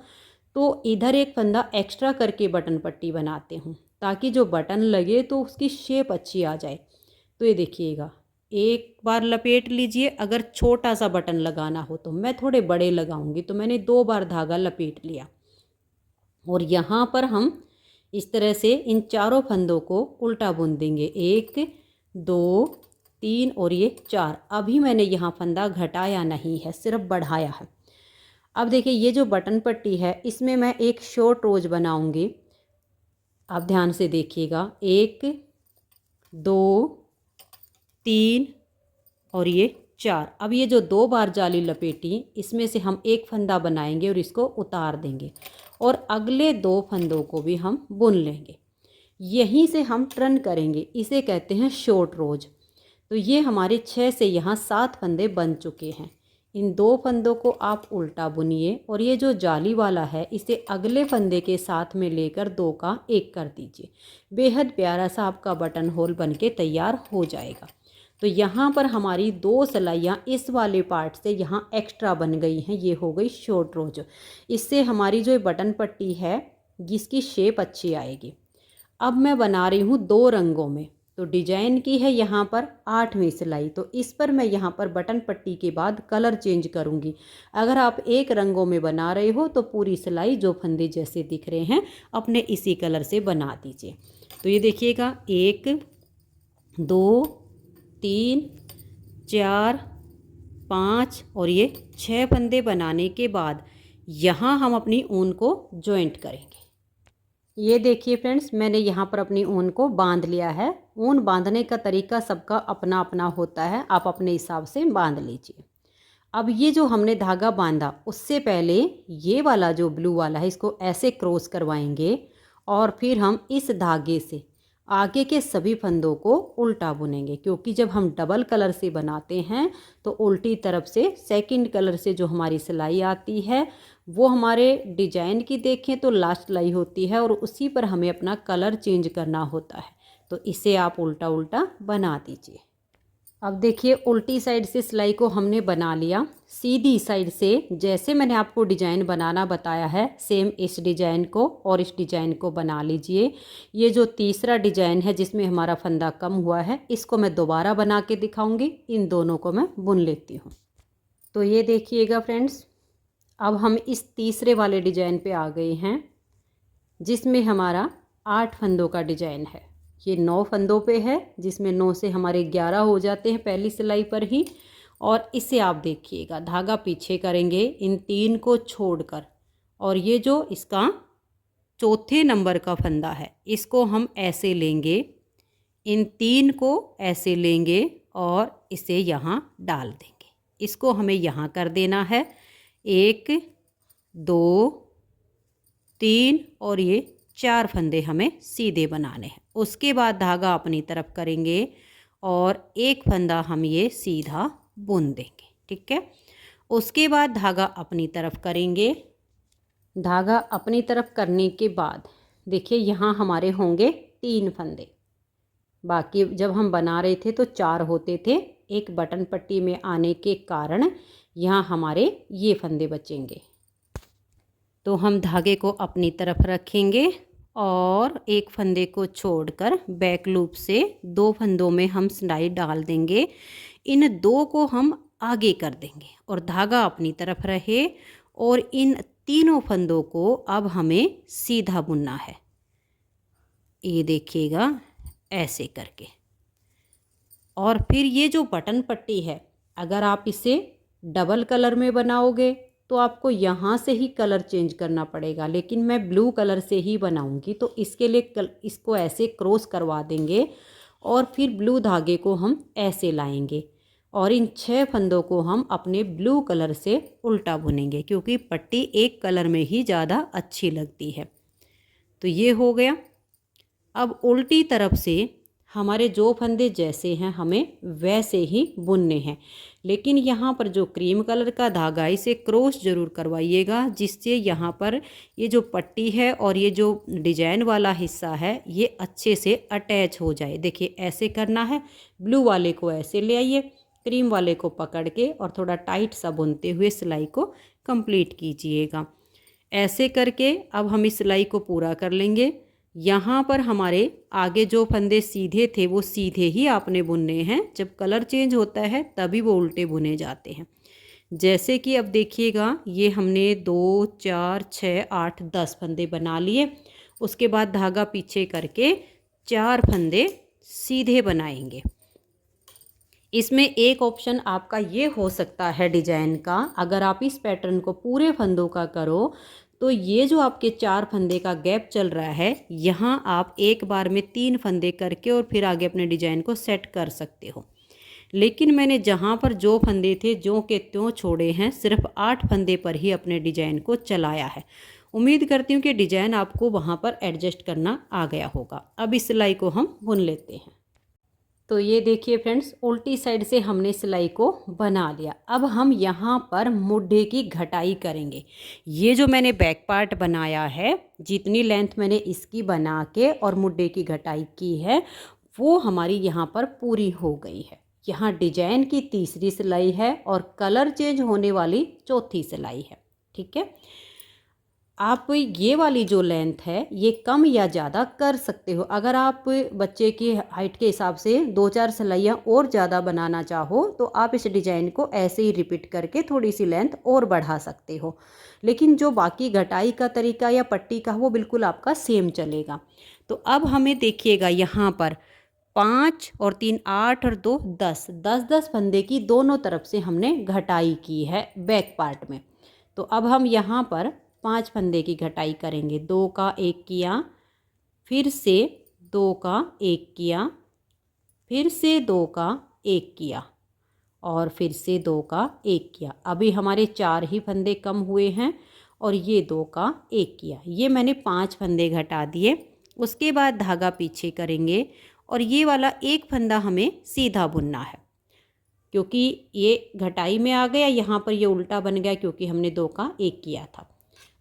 तो इधर एक फंदा एक्स्ट्रा करके बटन पट्टी बनाती हूँ, ताकि जो बटन लगे तो उसकी शेप अच्छी आ जाए। तो ये देखिएगा, एक बार लपेट लीजिए, अगर छोटा सा बटन लगाना हो तो मैं थोड़े बड़े लगाऊंगी, तो मैंने 2 बार धागा लपेट लिया और यहाँ पर हम इस तरह से इन चारों फंदों को उल्टा बुन देंगे, 1 2 3 और ये 4। अभी मैंने यहाँ फंदा घटाया नहीं है, सिर्फ बढ़ाया है। अब देखिए ये जो बटन पट्टी है इसमें मैं एक शॉर्ट रोज बनाऊंगी, आप ध्यान से देखिएगा, 1 2 3 और ये 4। अब ये जो 2 बार जाली लपेटी इसमें से हम एक फंदा बनाएंगे और इसको उतार देंगे और अगले 2 फंदों को भी हम बुन लेंगे। यहीं से हम टर्न करेंगे, इसे कहते हैं शॉर्ट रोज। तो ये हमारे 6 से यहाँ 7 फंदे बन चुके हैं। इन 2 फंदों को आप उल्टा बुनिए और ये जो जाली वाला है इसे अगले फंदे के साथ में लेकर 2 का 1 कर दीजिए। बेहद प्यारा सा आपका बटन होल बनके तैयार हो जाएगा। तो यहाँ पर हमारी 2 सिलाइयाँ इस वाले पार्ट से यहाँ एक्स्ट्रा बन गई हैं, ये हो गई शॉर्ट रोज। इससे हमारी जो बटन पट्टी है जिसकी शेप अच्छी आएगी। अब मैं बना रही हूँ 2 रंगों में, तो डिजाइन की है यहाँ पर 8वीं सिलाई, तो इस पर मैं यहाँ पर बटन पट्टी के बाद कलर चेंज करूँगी। अगर आप एक रंगों में बना रहे हो तो पूरी सिलाई जो फंदे जैसे दिख रहे हैं अपने इसी कलर से बना दीजिए। तो ये देखिएगा, 1 2 3 4 5 और ये 6 फंदे बनाने के बाद यहाँ हम अपनी ऊन को जॉइंट करेंगे। ये देखिए फ्रेंड्स, मैंने यहाँ पर अपनी ऊन को बांध लिया है। ऊन बांधने का तरीका सबका अपना अपना होता है, आप अपने हिसाब से बांध लीजिए। अब ये जो हमने धागा बांधा उससे पहले ये वाला जो ब्लू वाला है इसको ऐसे क्रॉस करवाएंगे और फिर हम इस धागे से आगे के सभी फंदों को उल्टा बुनेंगे, क्योंकि जब हम डबल कलर से बनाते हैं तो उल्टी तरफ से सेकंड कलर से जो हमारी सिलाई आती है वो हमारे डिजाइन की देखें तो लास्ट सिलाई होती है और उसी पर हमें अपना कलर चेंज करना होता है। तो इसे आप उल्टा उल्टा बना दीजिए। अब देखिए उल्टी साइड से सिलाई को हमने बना लिया, सीधी साइड से जैसे मैंने आपको डिजाइन बनाना बताया है सेम इस डिजाइन को और इस डिजाइन को बना लीजिए। ये जो तीसरा डिजाइन है जिसमें हमारा फंदा कम हुआ है इसको मैं दोबारा बना के दिखाऊंगी, इन दोनों को मैं बुन लेती हूँ। तो ये देखिएगा फ्रेंड्स, अब हम इस तीसरे वाले डिजाइन पे आ गए हैं जिसमें हमारा 8 फंदों का डिजाइन है। ये 9 फंदों पे है जिसमें 9 से हमारे 11 हो जाते हैं पहली सिलाई पर ही। और इसे आप देखिएगा, धागा पीछे करेंगे इन 3 को छोड़कर और ये जो इसका चौथे नंबर का फंदा है इसको हम ऐसे लेंगे, इन 3 को ऐसे लेंगे और इसे यहाँ डाल देंगे। इसको हमें यहाँ कर देना है 1 2 3 और ये 4 फंदे हमें सीधे बनाने हैं। उसके बाद धागा अपनी तरफ करेंगे और एक फंदा हम ये सीधा बुन देंगे, ठीक है। उसके बाद धागा अपनी तरफ करेंगे। धागा अपनी तरफ करने के बाद देखिए यहाँ हमारे होंगे 3 फंदे। बाकी जब हम बना रहे थे तो 4 होते थे, एक बटन पट्टी में आने के कारण यहाँ हमारे ये फंदे बचेंगे। तो हम धागे को अपनी तरफ रखेंगे और एक फंदे को छोड़कर बैक लूप से 2 फंदों में हम सिलाई डाल देंगे। इन 2 को हम आगे कर देंगे और धागा अपनी तरफ रहे और इन तीनों फंदों को अब हमें सीधा बुनना है। ये देखिएगा ऐसे करके। और फिर ये जो बटन पट्टी है, अगर आप इसे डबल कलर में बनाओगे तो आपको यहाँ से ही कलर चेंज करना पड़ेगा, लेकिन मैं ब्लू कलर से ही बनाऊंगी। तो इसके लिए इसको ऐसे क्रॉस करवा देंगे और फिर ब्लू धागे को हम ऐसे लाएंगे और इन 6 फंदों को हम अपने ब्लू कलर से उल्टा बुनेंगे, क्योंकि पट्टी एक कलर में ही ज़्यादा अच्छी लगती है। तो ये हो गया। अब उल्टी तरफ से हमारे जो फंदे जैसे हैं हमें वैसे ही बुनने हैं, लेकिन यहाँ पर जो क्रीम कलर का धागा है इसे क्रॉस ज़रूर करवाइएगा, जिससे यहाँ पर ये जो पट्टी है और ये जो डिजाइन वाला हिस्सा है ये अच्छे से अटैच हो जाए। देखिए ऐसे करना है। ब्लू वाले को ऐसे ले आइए, क्रीम वाले को पकड़ के और थोड़ा टाइट सा बुनते हुए सिलाई को कंप्लीट कीजिएगा। ऐसे करके अब हम इस सिलाई को पूरा कर लेंगे। यहाँ पर हमारे आगे जो फंदे सीधे थे वो सीधे ही आपने बुनने हैं, जब कलर चेंज होता है तभी वो उल्टे बुने जाते हैं। जैसे कि अब देखिएगा ये हमने 2 4 6 8 10 फंदे बना लिए। उसके बाद धागा पीछे करके 4 फंदे सीधे बनाएंगे। इसमें एक ऑप्शन आपका ये हो सकता है डिजाइन का, अगर आप इस पैटर्न को पूरे फंदों का करो तो ये जो आपके 4 फंदे का गैप चल रहा है यहाँ आप एक बार में 3 फंदे करके और फिर आगे अपने डिजाइन को सेट कर सकते हो। लेकिन मैंने जहाँ पर जो फंदे थे जो के त्यों छोड़े हैं, सिर्फ 8 फंदे पर ही अपने डिजाइन को चलाया है। उम्मीद करती हूँ कि डिजाइन आपको वहाँ पर एडजस्ट करना आ गया होगा। अब इस सिलाई को हम बुन लेते हैं। तो ये देखिए फ्रेंड्स, उल्टी साइड से हमने सिलाई को बना लिया। अब हम यहाँ पर मुड्ढे की घटाई करेंगे। ये जो मैंने बैक पार्ट बनाया है, जितनी लेंथ मैंने इसकी बना के और मुड्ढे की घटाई की है वो हमारी यहाँ पर पूरी हो गई है। यहाँ डिजाइन की तीसरी सिलाई है और कलर चेंज होने वाली चौथी सिलाई है, ठीक है। आप ये वाली जो लेंथ है ये कम या ज़्यादा कर सकते हो। अगर आप बच्चे की हाइट के हिसाब से 2-4 सिलाइयाँ और ज़्यादा बनाना चाहो तो आप इस डिज़ाइन को ऐसे ही रिपीट करके थोड़ी सी लेंथ और बढ़ा सकते हो, लेकिन जो बाकी घटाई का तरीका या पट्टी का वो बिल्कुल आपका सेम चलेगा। तो अब हमें देखिएगा यहाँ पर 5 और 3 8 और 2 10 फंदे की दोनों तरफ से हमने घटाई की है बैक पार्ट में। तो अब हम यहाँ पर 5 फंदे की घटाई करेंगे। 2 का 1 किया, फिर से 2 का 1 किया, फिर से 2 का 1 किया और फिर से 2 का 1 किया। अभी हमारे 4 ही फंदे कम हुए हैं और ये 2 का 1 किया। ये मैंने 5 फंदे घटा दिए। उसके बाद धागा पीछे करेंगे और ये वाला एक फंदा हमें सीधा बुनना है, क्योंकि ये घटाई में आ गया, यहाँ पर ये उल्टा बन गया क्योंकि हमने 2 का 1 किया था।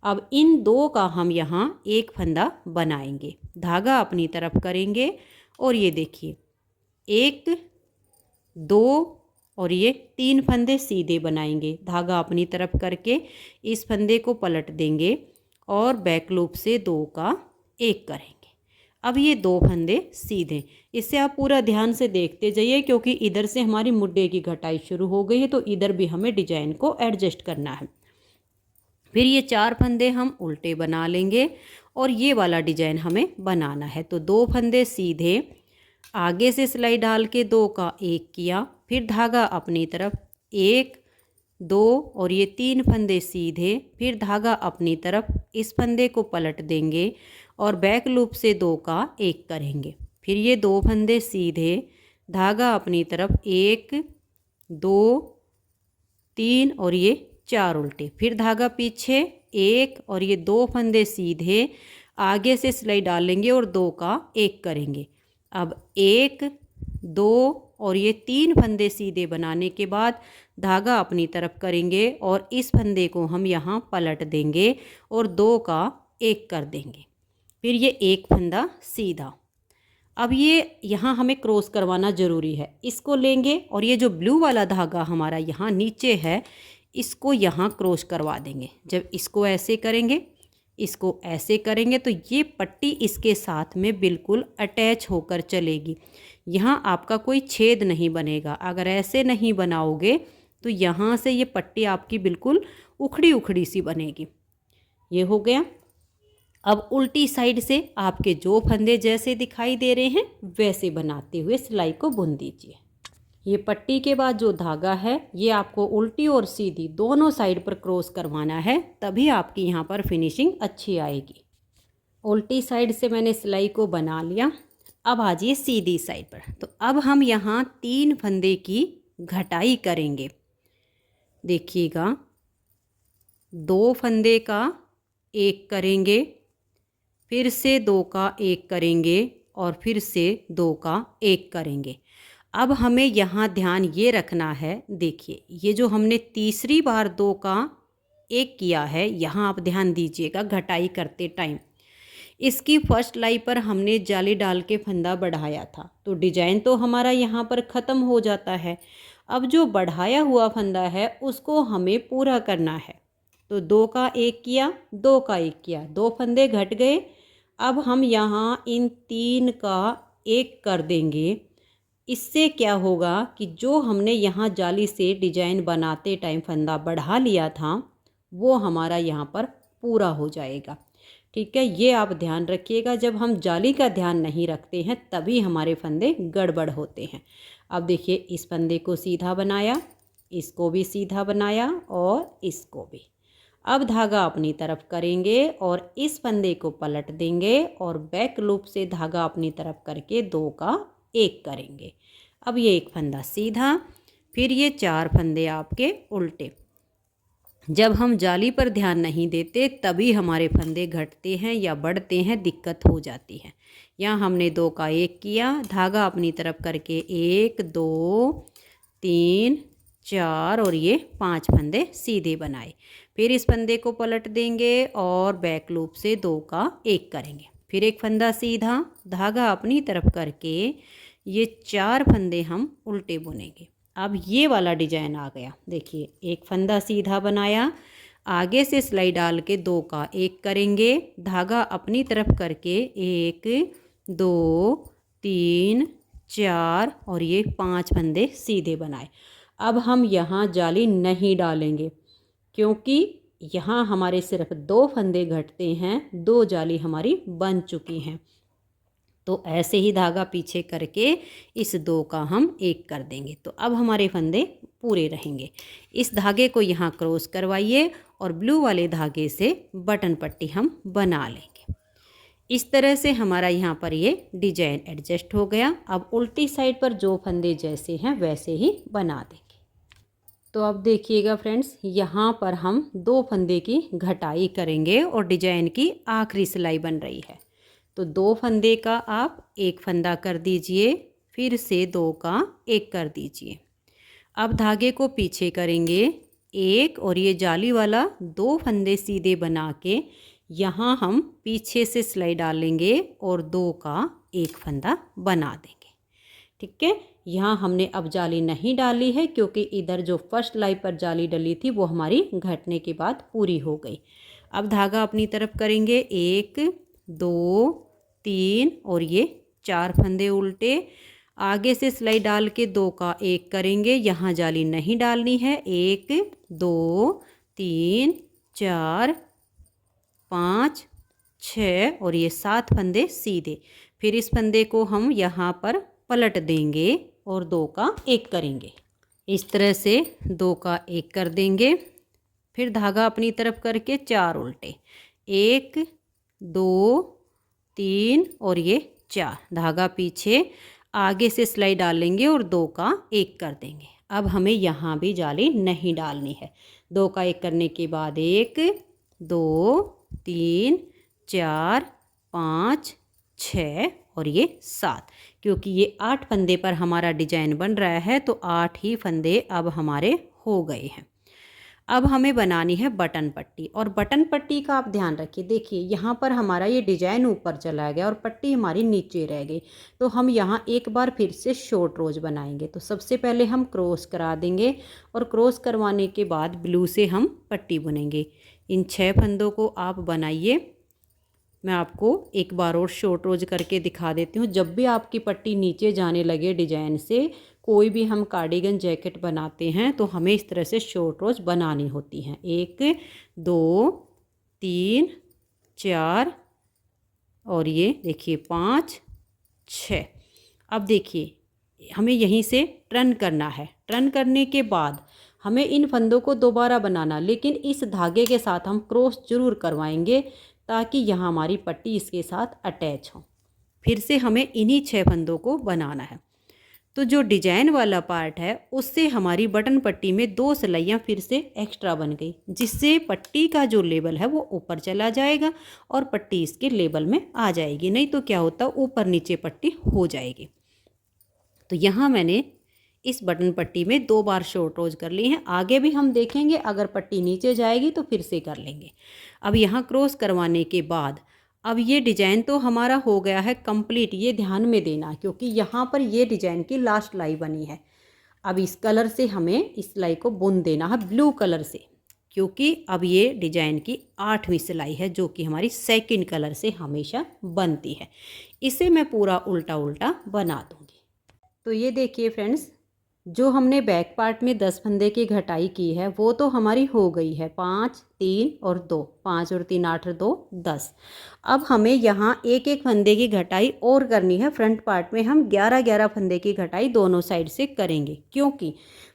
अब इन 2 का हम यहाँ एक फंदा बनाएंगे। धागा अपनी तरफ करेंगे और ये देखिए 1 2 और ये 3 फंदे सीधे बनाएंगे। धागा अपनी तरफ करके इस फंदे को पलट देंगे और बैक लूप से 2 का 1 करेंगे। अब ये 2 फंदे सीधे, इससे आप पूरा ध्यान से देखते जाइए क्योंकि इधर से हमारी मुड्ढे की घटाई शुरू हो गई है, तो इधर भी हमें डिजाइन को एडजस्ट करना है। फिर ये 4 फंदे हम उल्टे बना लेंगे और ये वाला डिजाइन हमें बनाना है। तो 2 फंदे सीधे, आगे से सिलाई डाल के 2 का 1 किया, फिर धागा अपनी तरफ 1 2 और ये 3 फंदे सीधे, फिर धागा अपनी तरफ, इस फंदे को पलट देंगे और बैक लूप से 2 का 1 करेंगे। फिर ये 2 फंदे सीधे, धागा अपनी तरफ 1 2 3 और ये 4 उल्टे, फिर धागा पीछे 1 और ये 2 फंदे सीधे आगे से सिलाई डालेंगे और 2 का 1 करेंगे। अब 1 2 और ये 3 फंदे सीधे बनाने के बाद धागा अपनी तरफ करेंगे और इस फंदे को हम यहाँ पलट देंगे और 2 का 1 कर देंगे। फिर ये एक फंदा सीधा। अब ये यहाँ हमें क्रॉस करवाना ज़रूरी है। इसको लेंगे और ये जो ब्लू वाला धागा हमारा यहाँ नीचे है इसको यहाँ क्रॉस करवा देंगे। जब इसको ऐसे करेंगे, इसको ऐसे करेंगे तो ये पट्टी इसके साथ में बिल्कुल अटैच होकर चलेगी। यहाँ आपका कोई छेद नहीं बनेगा। अगर ऐसे नहीं बनाओगे तो यहाँ से ये पट्टी आपकी बिल्कुल उखड़ी उखड़ी सी बनेगी। ये हो गया। अब उल्टी साइड से आपके जो फंदे जैसे दिखाई दे रहे हैं वैसे बनाते हुए सिलाई को बुन दीजिए। ये पट्टी के बाद जो धागा है ये आपको उल्टी और सीधी दोनों साइड पर क्रॉस करवाना है, तभी आपकी यहाँ पर फिनिशिंग अच्छी आएगी। उल्टी साइड से मैंने सिलाई को बना लिया। अब आ जाइए सीधी साइड पर। तो अब हम यहाँ 3 फंदे की घटाई करेंगे। देखिएगा, 2 फंदे का 1 करेंगे, फिर से 2 का 1 करेंगे और फिर से 2 का 1 करेंगे। अब हमें यहाँ ध्यान ये रखना है, देखिए ये जो हमने तीसरी बार 2 का 1 किया है, यहाँ आप ध्यान दीजिएगा घटाई करते टाइम। इसकी फर्स्ट लाई पर हमने जाली डाल के फंदा बढ़ाया था, तो डिजाइन तो हमारा यहाँ पर ख़त्म हो जाता है। अब जो बढ़ाया हुआ फंदा है उसको हमें पूरा करना है। तो 2 का 1 किया, 2 का 1 किया, 2 फंदे घट गए। अब हम यहाँ इन 3 का 1 कर देंगे। इससे क्या होगा कि जो हमने यहाँ जाली से डिजाइन बनाते टाइम फंदा बढ़ा लिया था वो हमारा यहाँ पर पूरा हो जाएगा। ठीक है, ये आप ध्यान रखिएगा। जब हम जाली का ध्यान नहीं रखते हैं तभी हमारे फंदे गड़बड़ होते हैं। अब देखिए, इस फंदे को सीधा बनाया, इसको भी सीधा बनाया और इसको भी। अब धागा अपनी तरफ करेंगे और इस फंदे को पलट देंगे और बैक लूप से धागा अपनी तरफ करके 2 का 1 करेंगे। अब ये एक फंदा सीधा, फिर ये 4 फंदे आपके उल्टे। जब हम जाली पर ध्यान नहीं देते तभी हमारे फंदे घटते हैं या बढ़ते हैं, दिक्कत हो जाती है। यहाँ हमने 2 का 1 किया, धागा अपनी तरफ करके 1 2 3 4 और ये 5 फंदे सीधे बनाए। फिर इस फंदे को पलट देंगे और बैक लूप से 2 का 1 करेंगे। फिर एक फंदा सीधा, धागा अपनी तरफ करके ये 4 फंदे हम उल्टे बुनेंगे। अब ये वाला डिजाइन आ गया। देखिए, एक फंदा सीधा बनाया, आगे से सिलाई डाल के 2 का 1 करेंगे, धागा अपनी तरफ करके 1 2 3 4 और ये 5 फंदे सीधे बनाए। अब हम यहाँ जाली नहीं डालेंगे क्योंकि यहाँ हमारे सिर्फ 2 फंदे घटते हैं, 2 जाली हमारी बन चुकी हैं। तो ऐसे ही धागा पीछे करके इस 2 का हम 1 कर देंगे। तो अब हमारे फंदे पूरे रहेंगे। इस धागे को यहाँ क्रॉस करवाइए और ब्लू वाले धागे से बटन पट्टी हम बना लेंगे। इस तरह से हमारा यहाँ पर ये डिजाइन एडजस्ट हो गया। अब उल्टी साइड पर जो फंदे जैसे हैं वैसे ही बना देंगे। तो अब देखिएगा फ्रेंड्स, यहाँ पर हम 2 फंदे की घटाई करेंगे और डिजाइन की आखिरी सिलाई बन रही है। तो 2 फंदे का आप 1 फंदा कर दीजिए, फिर से 2 का 1 कर दीजिए। अब धागे को पीछे करेंगे 1 और ये जाली वाला 2 फंदे सीधे बना के यहाँ हम पीछे से सिलाई डालेंगे और 2 का 1 फंदा बना देंगे। ठीक है, यहाँ हमने अब जाली नहीं डाली है क्योंकि इधर जो फर्स्ट लाई पर जाली डली थी वो हमारी घटने के बाद पूरी हो गई। अब धागा अपनी तरफ करेंगे 1 2 3 और ये 4 फंदे उल्टे, आगे से सिलाई डाल के 2 का 1 करेंगे। यहाँ जाली नहीं डालनी है। 1 2 3 4 5 6 और ये 7 फंदे सीधे। फिर इस फंदे को हम यहाँ पर पलट देंगे और 2 का 1 करेंगे। इस तरह से 2 का 1 कर देंगे। फिर धागा अपनी तरफ करके 4 उल्टे, 1 2 3 और ये 4, धागा पीछे, आगे से सिलाई डालेंगे और 2 का 1 कर देंगे। अब हमें यहाँ भी जाली नहीं डालनी है। 2 का 1 करने के बाद 1 2 3 4 5 6 और ये 7, क्योंकि ये 8 फंदे पर हमारा डिजाइन बन रहा है तो 8 ही फंदे अब हमारे हो गए हैं। अब हमें बनानी है बटन पट्टी, और बटन पट्टी का आप ध्यान रखिए। देखिए यहाँ पर हमारा ये डिजाइन ऊपर चला गया और पट्टी हमारी नीचे रह गई, तो हम यहाँ एक बार फिर से शॉर्ट रोज बनाएंगे। तो सबसे पहले हम क्रॉस करा देंगे और क्रॉस करवाने के बाद ब्लू से हम पट्टी बुनेंगे। इन 6 फंदों को आप बनाइए। मैं आपको एक बार और शॉर्ट रोज करके दिखा देती हूँ। जब भी आपकी पट्टी नीचे जाने लगे डिजाइन से, कोई भी हम कार्डिगन जैकेट बनाते हैं तो हमें इस तरह से शॉर्ट रोज बनानी होती हैं। 1 2 3 4 और ये देखिए 5 6। अब देखिए हमें यहीं से टर्न करना है। टर्न करने के बाद हमें इन फंदों को दोबारा बनाना, लेकिन इस धागे के साथ हम क्रॉस जरूर करवाएंगे ताकि यहाँ हमारी पट्टी इसके साथ अटैच हो। फिर से हमें इन्हीं 6 फंदों को बनाना है। तो जो डिजाइन वाला पार्ट है उससे हमारी बटन पट्टी में 2 सिलाइयाँ फिर से एक्स्ट्रा बन गई, जिससे पट्टी का जो लेबल है वो ऊपर चला जाएगा और पट्टी इसके लेबल में आ जाएगी। नहीं तो क्या होता, ऊपर नीचे पट्टी हो जाएगी। तो यहाँ मैंने इस बटन पट्टी में 2 बार शॉर्ट रोज कर ली हैं। आगे भी हम देखेंगे, अगर पट्टी नीचे जाएगी तो फिर से कर लेंगे। अब यहाँ क्रॉस करवाने के बाद अब ये डिजाइन तो हमारा हो गया है कंप्लीट। ये ध्यान में देना, क्योंकि यहाँ पर ये डिजाइन की लास्ट लाई बनी है। अब इस कलर से हमें इस सिलाई को बुन देना है, ब्लू कलर से, क्योंकि अब ये डिजाइन की 8वीं सिलाई है जो कि हमारी सेकंड कलर से हमेशा बनती है। इसे मैं पूरा उल्टा उल्टा बना दूंगी। तो ये देखिए फ्रेंड्स, जो हमने बैक पार्ट में 10 फंदे की घटाई की है वो तो हमारी हो गई है। 5 3 और 2, 5 और 3 8 और 2 10। अब हमें यहाँ एक एक फंदे की घटाई और करनी है। फ्रंट पार्ट में हम 11 फंदे की घटाई दोनों साइड से करेंगे, क्योंकि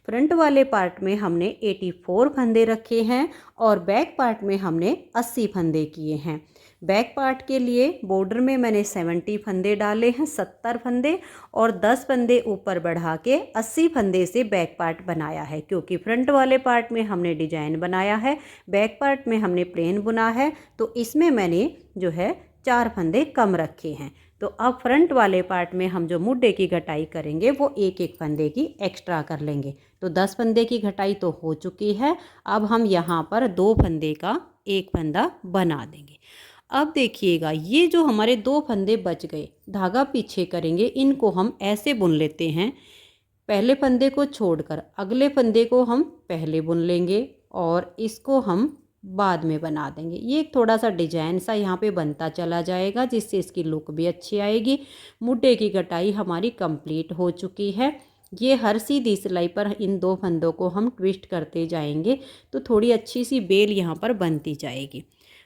फ्रंट वाले पार्ट में हमने 84 फंदे रखे हैं और बैक पार्ट में हमने 80 फंदे किए हैं। बैक पार्ट के लिए बॉर्डर में मैंने 70 फंदे डाले हैं, 70 फंदे, और 10 फंदे ऊपर बढ़ा के 80 फंदे से बैक पार्ट बनाया है। क्योंकि फ्रंट वाले पार्ट में हमने डिजाइन बनाया है, बैक पार्ट में हमने प्लेन बुना है, तो इसमें मैंने जो है 4 फंदे कम रखे हैं। तो अब फ्रंट वाले पार्ट में हम जो मुड्ढे की घटाई करेंगे वो एक एक फंदे की एक्स्ट्रा कर लेंगे। तो 10 फंदे की घटाई तो हो चुकी है। अब हम यहाँ पर 2 फंदे का एक फंदा बना देंगे। अब देखिएगा, ये जो हमारे 2 फंदे बच गए, धागा पीछे करेंगे, इनको हम ऐसे बुन लेते हैं। पहले फंदे को छोड़कर अगले फंदे को हम पहले बुन लेंगे और इसको हम बाद में बना देंगे। ये एक थोड़ा सा डिजाइन सा यहाँ पे बनता चला जाएगा, जिससे इसकी लुक भी अच्छी आएगी। मुड्ढे की कटाई हमारी कंप्लीट हो चुकी है। ये हर सीधी सिलाई पर इन 2 फंदों को हम ट्विस्ट करते जाएंगे तो थोड़ी अच्छी सी बेल यहाँ पर बनती जाएगी।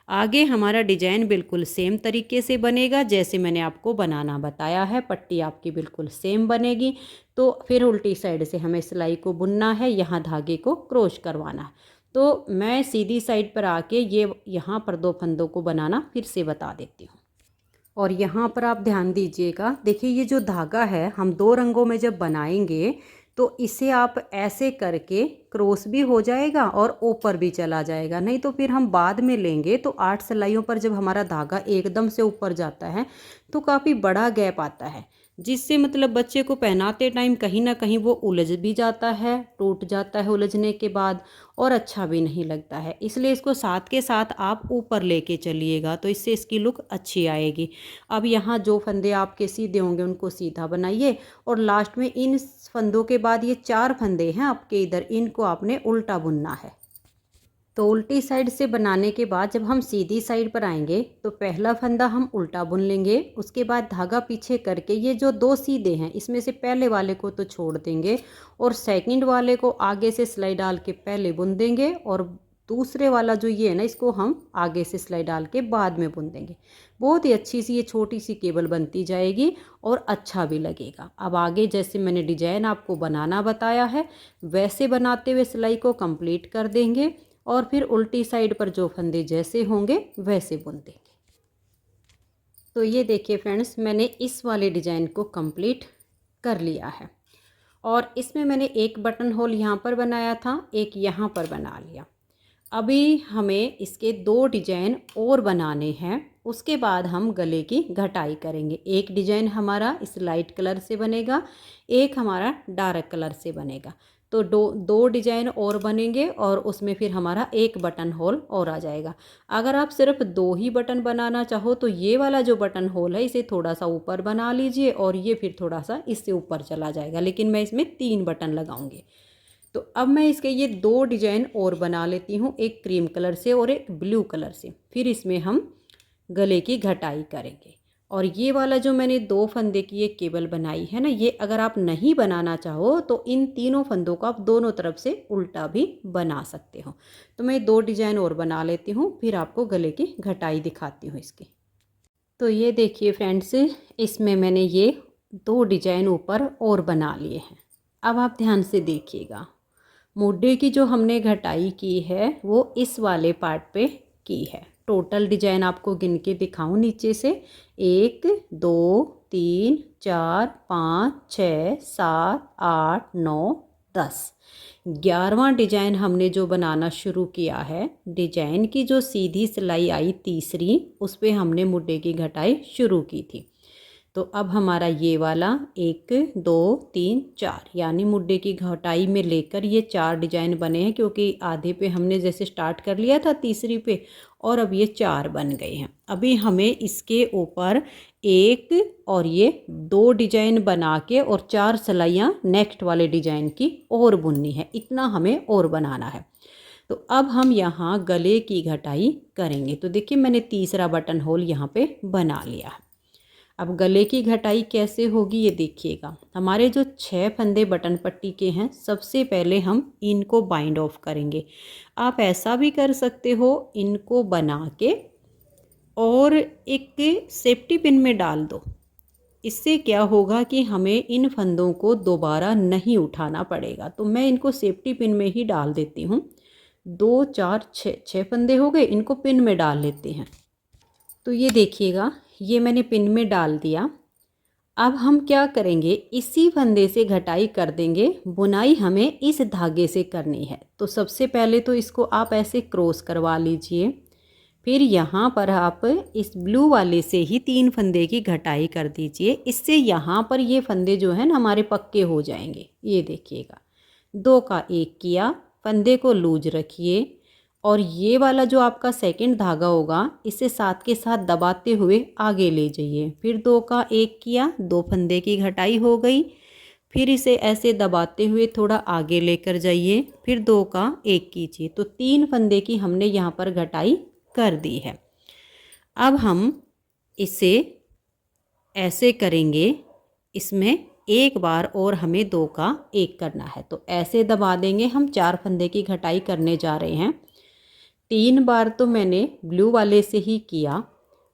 आगे हमारा डिजाइन बिल्कुल सेम तरीके से बनेगा जैसे मैंने आपको बनाना बताया है। पट्टी आपकी बिल्कुल सेम बनेगी। तो फिर उल्टी साइड से हमें सिलाई को बुनना है, यहाँ धागे को क्रॉस करवाना है। तो मैं सीधी साइड पर आके ये यहाँ पर 2 फंदों को बनाना फिर से बता देती हूँ। और यहाँ पर आप ध्यान दीजिएगा, देखिए ये जो धागा है हम 2 रंगों में जब बनाएंगे तो इसे आप ऐसे करके क्रॉस भी हो जाएगा और ऊपर भी चला जाएगा। नहीं तो फिर हम बाद में लेंगे तो 8 सिलाइयों पर जब हमारा धागा एकदम से ऊपर जाता है तो काफ़ी बड़ा गैप आता है, जिससे मतलब बच्चे को पहनाते टाइम कहीं ना कहीं वो उलझ भी जाता है, टूट जाता है उलझने के बाद, और अच्छा भी नहीं लगता है। इसलिए इसको साथ के साथ आप ऊपर लेके चलिएगा तो इससे इसकी लुक अच्छी आएगी। अब यहाँ जो फंदे आपके सीधे होंगे उनको सीधा बनाइए और लास्ट में इन फंदों के बाद ये 4 फंदे हैं आपके इधर, इनको आपने उल्टा बुनना है। तो उल्टी साइड से बनाने के बाद जब हम सीधी साइड पर आएंगे तो पहला फंदा हम उल्टा बुन लेंगे। उसके बाद धागा पीछे करके ये जो 2 सीधे हैं इसमें से पहले वाले को तो छोड़ देंगे और सेकंड वाले को आगे से सिलाई डाल के पहले बुन देंगे, और दूसरे वाला जो ये है ना इसको हम आगे से सिलाई डाल के बाद में बुन देंगे। बहुत ही अच्छी सी ये छोटी सी केबल बनती जाएगी और अच्छा भी लगेगा। अब आगे जैसे मैंने डिजाइन आपको बनाना बताया है वैसे बनाते हुए सिलाई को कंप्लीट कर देंगे और फिर उल्टी साइड पर जो फंदे जैसे होंगे वैसे बुन देंगे। तो ये देखिए फ्रेंड्स, मैंने इस वाले डिज़ाइन को कंप्लीट कर लिया है। और इसमें मैंने एक बटन होल यहाँ पर बनाया था, एक यहाँ पर बना लिया। अभी हमें इसके 2 डिजाइन और बनाने हैं, उसके बाद हम गले की घटाई करेंगे। एक डिजाइन हमारा इस लाइट कलर से बनेगा, एक हमारा डार्क कलर से बनेगा। तो दो डिजाइन और बनेंगे और उसमें फिर हमारा एक बटन होल और आ जाएगा। अगर आप सिर्फ 2 ही बटन बनाना चाहो तो ये वाला जो बटन होल है इसे थोड़ा सा ऊपर बना लीजिए और ये फिर थोड़ा सा इससे ऊपर चला जाएगा, लेकिन मैं इसमें 3 बटन लगाऊंगी। तो अब मैं इसके ये 2 डिजाइन और बना लेती हूँ, एक क्रीम कलर से और एक ब्लू कलर से। फिर इसमें हम गले की घटाई करेंगे। और ये वाला जो मैंने 2 फंदे की ये केबल बनाई है ना, ये अगर आप नहीं बनाना चाहो तो इन तीनों फंदों को आप दोनों तरफ से उल्टा भी बना सकते हो। तो मैं 2 डिजाइन और बना लेती हूँ, फिर आपको गले की घटाई दिखाती हूँ इसकी। तो ये देखिए फ्रेंड्स, इसमें मैंने ये 2 डिजाइन ऊपर और बना लिए हैं। अब आप ध्यान से देखिएगा, मोढे की जो हमने घटाई की है वो इस वाले पार्ट पे की है। टोटल डिजाइन आपको गिन के दिखाऊं नीचे से, 1 2 3 4 5 6 7 8 9 10। 11वां डिजाइन हमने जो बनाना शुरू किया है, डिजाइन की जो सीधी सिलाई आई तीसरी, उस पे हमने मुड्ढे की घटाई शुरू की थी। तो अब हमारा ये वाला 1 2 3 4 यानी मुड्ढे की घटाई में लेकर ये 4 डिजाइन बने हैं, क्योंकि आधे पे हमने जैसे स्टार्ट कर लिया था तीसरी पे, और अब ये 4 बन गए हैं। अभी हमें इसके ऊपर 1 और ये 2 डिजाइन बना के और 4 सिलाइयाँ नेक्स्ट वाले डिजाइन की और बुननी है, इतना हमें और बनाना है। तो अब हम यहाँ गले की घटाई करेंगे। तो देखिए मैंने तीसरा बटन होल यहाँ पे बना लिया है। अब गले की घटाई कैसे होगी ये देखिएगा। हमारे जो 6 फंदे बटन पट्टी के हैं, सबसे पहले हम इनको बाइंड ऑफ करेंगे। आप ऐसा भी कर सकते हो, इनको बना के और एक सेफ्टी पिन में डाल दो। इससे क्या होगा कि हमें इन फंदों को दोबारा नहीं उठाना पड़ेगा। तो मैं इनको सेफ्टी पिन में ही डाल देती हूँ। 2 4 6 फंदे हो गए, इनको पिन में डाल लेते हैं। तो ये देखिएगा, ये मैंने पिन में डाल दिया। अब हम क्या करेंगे, इसी फंदे से घटाई कर देंगे। बुनाई हमें इस धागे से करनी है। तो सबसे पहले तो इसको आप ऐसे क्रॉस करवा लीजिए, फिर यहाँ पर आप इस ब्लू वाले से ही 3 फंदे की घटाई कर दीजिए। इससे यहाँ पर ये फंदे जो हैं ना हमारे पक्के हो जाएंगे। ये देखिएगा, 2 का 1 किया, फंदे को लूज रखिए और ये वाला जो आपका सेकंड धागा होगा, इसे साथ के साथ दबाते हुए आगे ले जाइए। फिर 2 का 1 किया, 2 फंदे की घटाई हो गई। फिर इसे ऐसे दबाते हुए थोड़ा आगे लेकर जाइए, फिर 2 का 1 कीजिए। तो 3 फंदे की हमने यहाँ पर घटाई कर दी है। अब हम इसे ऐसे करेंगे, इसमें एक बार और हमें 2 का 1 करना है। तो ऐसे दबा देंगे। हम 4 फंदे की घटाई करने जा रहे हैं। 3 बार तो मैंने ब्लू वाले से ही किया।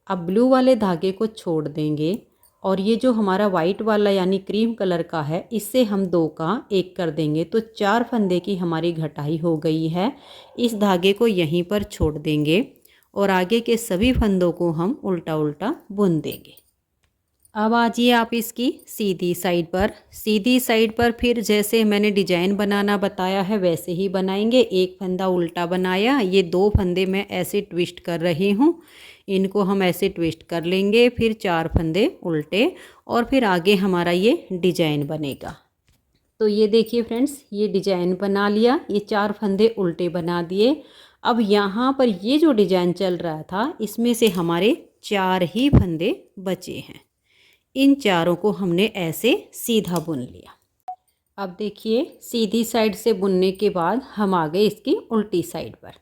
अब ब्लू वाले धागे को छोड़ देंगे और ये जो हमारा वाइट वाला यानी क्रीम कलर का है, इससे हम 2 का 1 कर देंगे। तो 4 फंदे की हमारी घटाई हो गई है। इस धागे को यहीं पर छोड़ देंगे और आगे के सभी फंदों को हम उल्टा उल्टा बुन देंगे। अब आ जाइए आप इसकी सीधी साइड पर। सीधी साइड पर फिर जैसे मैंने डिजाइन बनाना बताया है वैसे ही बनाएंगे। एक फंदा उल्टा बनाया, ये 2 फंदे मैं ऐसे ट्विस्ट कर रही हूँ, इनको हम ऐसे ट्विस्ट कर लेंगे। फिर 4 फंदे उल्टे और फिर आगे हमारा ये डिजाइन बनेगा। तो ये देखिए फ्रेंड्स, ये डिजाइन बना लिया, ये 4 फंदे उल्टे बना दिए। अब यहाँ पर ये जो डिजाइन चल रहा था, इसमें से हमारे 4 ही फंदे बचे हैं। इन चारों को हमने ऐसे सीधा बुन लिया। अब देखिए, सीधी साइड से बुनने के बाद हम आ गए इसकी उल्टी साइड पर,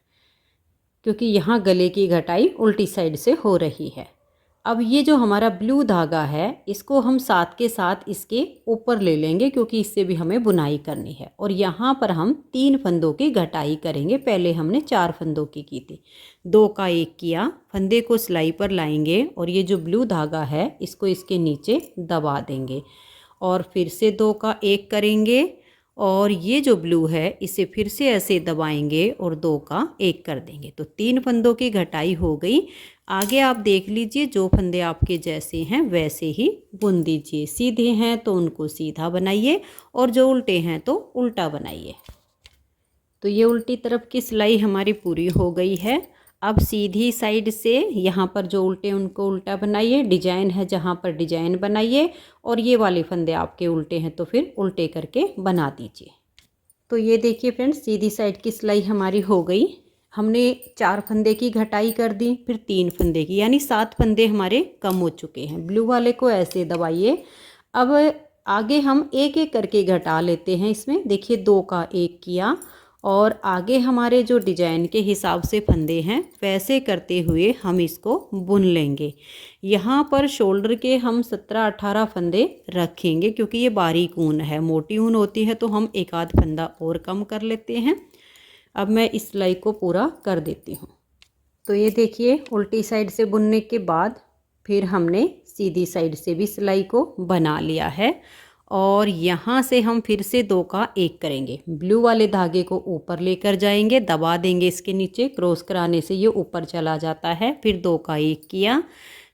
क्योंकि यहाँ गले की घटाई उल्टी साइड से हो रही है। अब ये जो हमारा ब्लू धागा है, इसको हम साथ के साथ इसके ऊपर ले लेंगे, क्योंकि इससे भी हमें बुनाई करनी है। और यहाँ पर हम 3 फंदों की घटाई करेंगे। पहले हमने 4 फंदों की थी। 2 का 1 किया, फंदे को सिलाई पर लाएंगे और ये जो ब्लू धागा है इसको इसके नीचे दबा देंगे और फिर से 2 का 1 करेंगे और ये जो ब्लू है इसे फिर से ऐसे दबाएंगे और 2 का 1 कर देंगे। तो 3 फंदों की घटाई हो गई। आगे आप देख लीजिए, जो फंदे आपके जैसे हैं वैसे ही बुन दीजिए। सीधे हैं तो उनको सीधा बनाइए और जो उल्टे हैं तो उल्टा बनाइए। तो ये उल्टी तरफ की सिलाई हमारी पूरी हो गई है। अब सीधी साइड से यहाँ पर जो उल्टे उनको उल्टा बनाइए, डिजाइन है जहाँ पर डिजाइन बनाइए, और ये वाले फंदे आपके उल्टे हैं तो फिर उल्टे करके बना दीजिए। तो ये देखिए फ्रेंड्स, सीधी साइड की सिलाई हमारी हो गई। हमने 4 फंदे की घटाई कर दी, फिर 3 फंदे की, यानी 7 फंदे हमारे कम हो चुके हैं। ब्लू वाले को ऐसे दबाइए। अब आगे हम एक एक करके घटा लेते हैं। इसमें देखिए 2 का 1 किया, और आगे हमारे जो डिजाइन के हिसाब से फंदे हैं वैसे करते हुए हम इसको बुन लेंगे। यहाँ पर शोल्डर के हम 17-18 फंदे रखेंगे, क्योंकि ये बारीक ऊन है। मोटी ऊन होती है तो हम एक आध फंदा और कम कर लेते हैं। अब मैं इस सिलाई को पूरा कर देती हूँ। तो ये देखिए, उल्टी साइड से बुनने के बाद फिर हमने सीधी साइड से भी सिलाई को बना लिया है, और यहाँ से हम फिर से 2 का 1 करेंगे। ब्लू वाले धागे को ऊपर लेकर जाएंगे, दबा देंगे इसके नीचे, क्रॉस कराने से ये ऊपर चला जाता है। फिर 2 का 1 किया,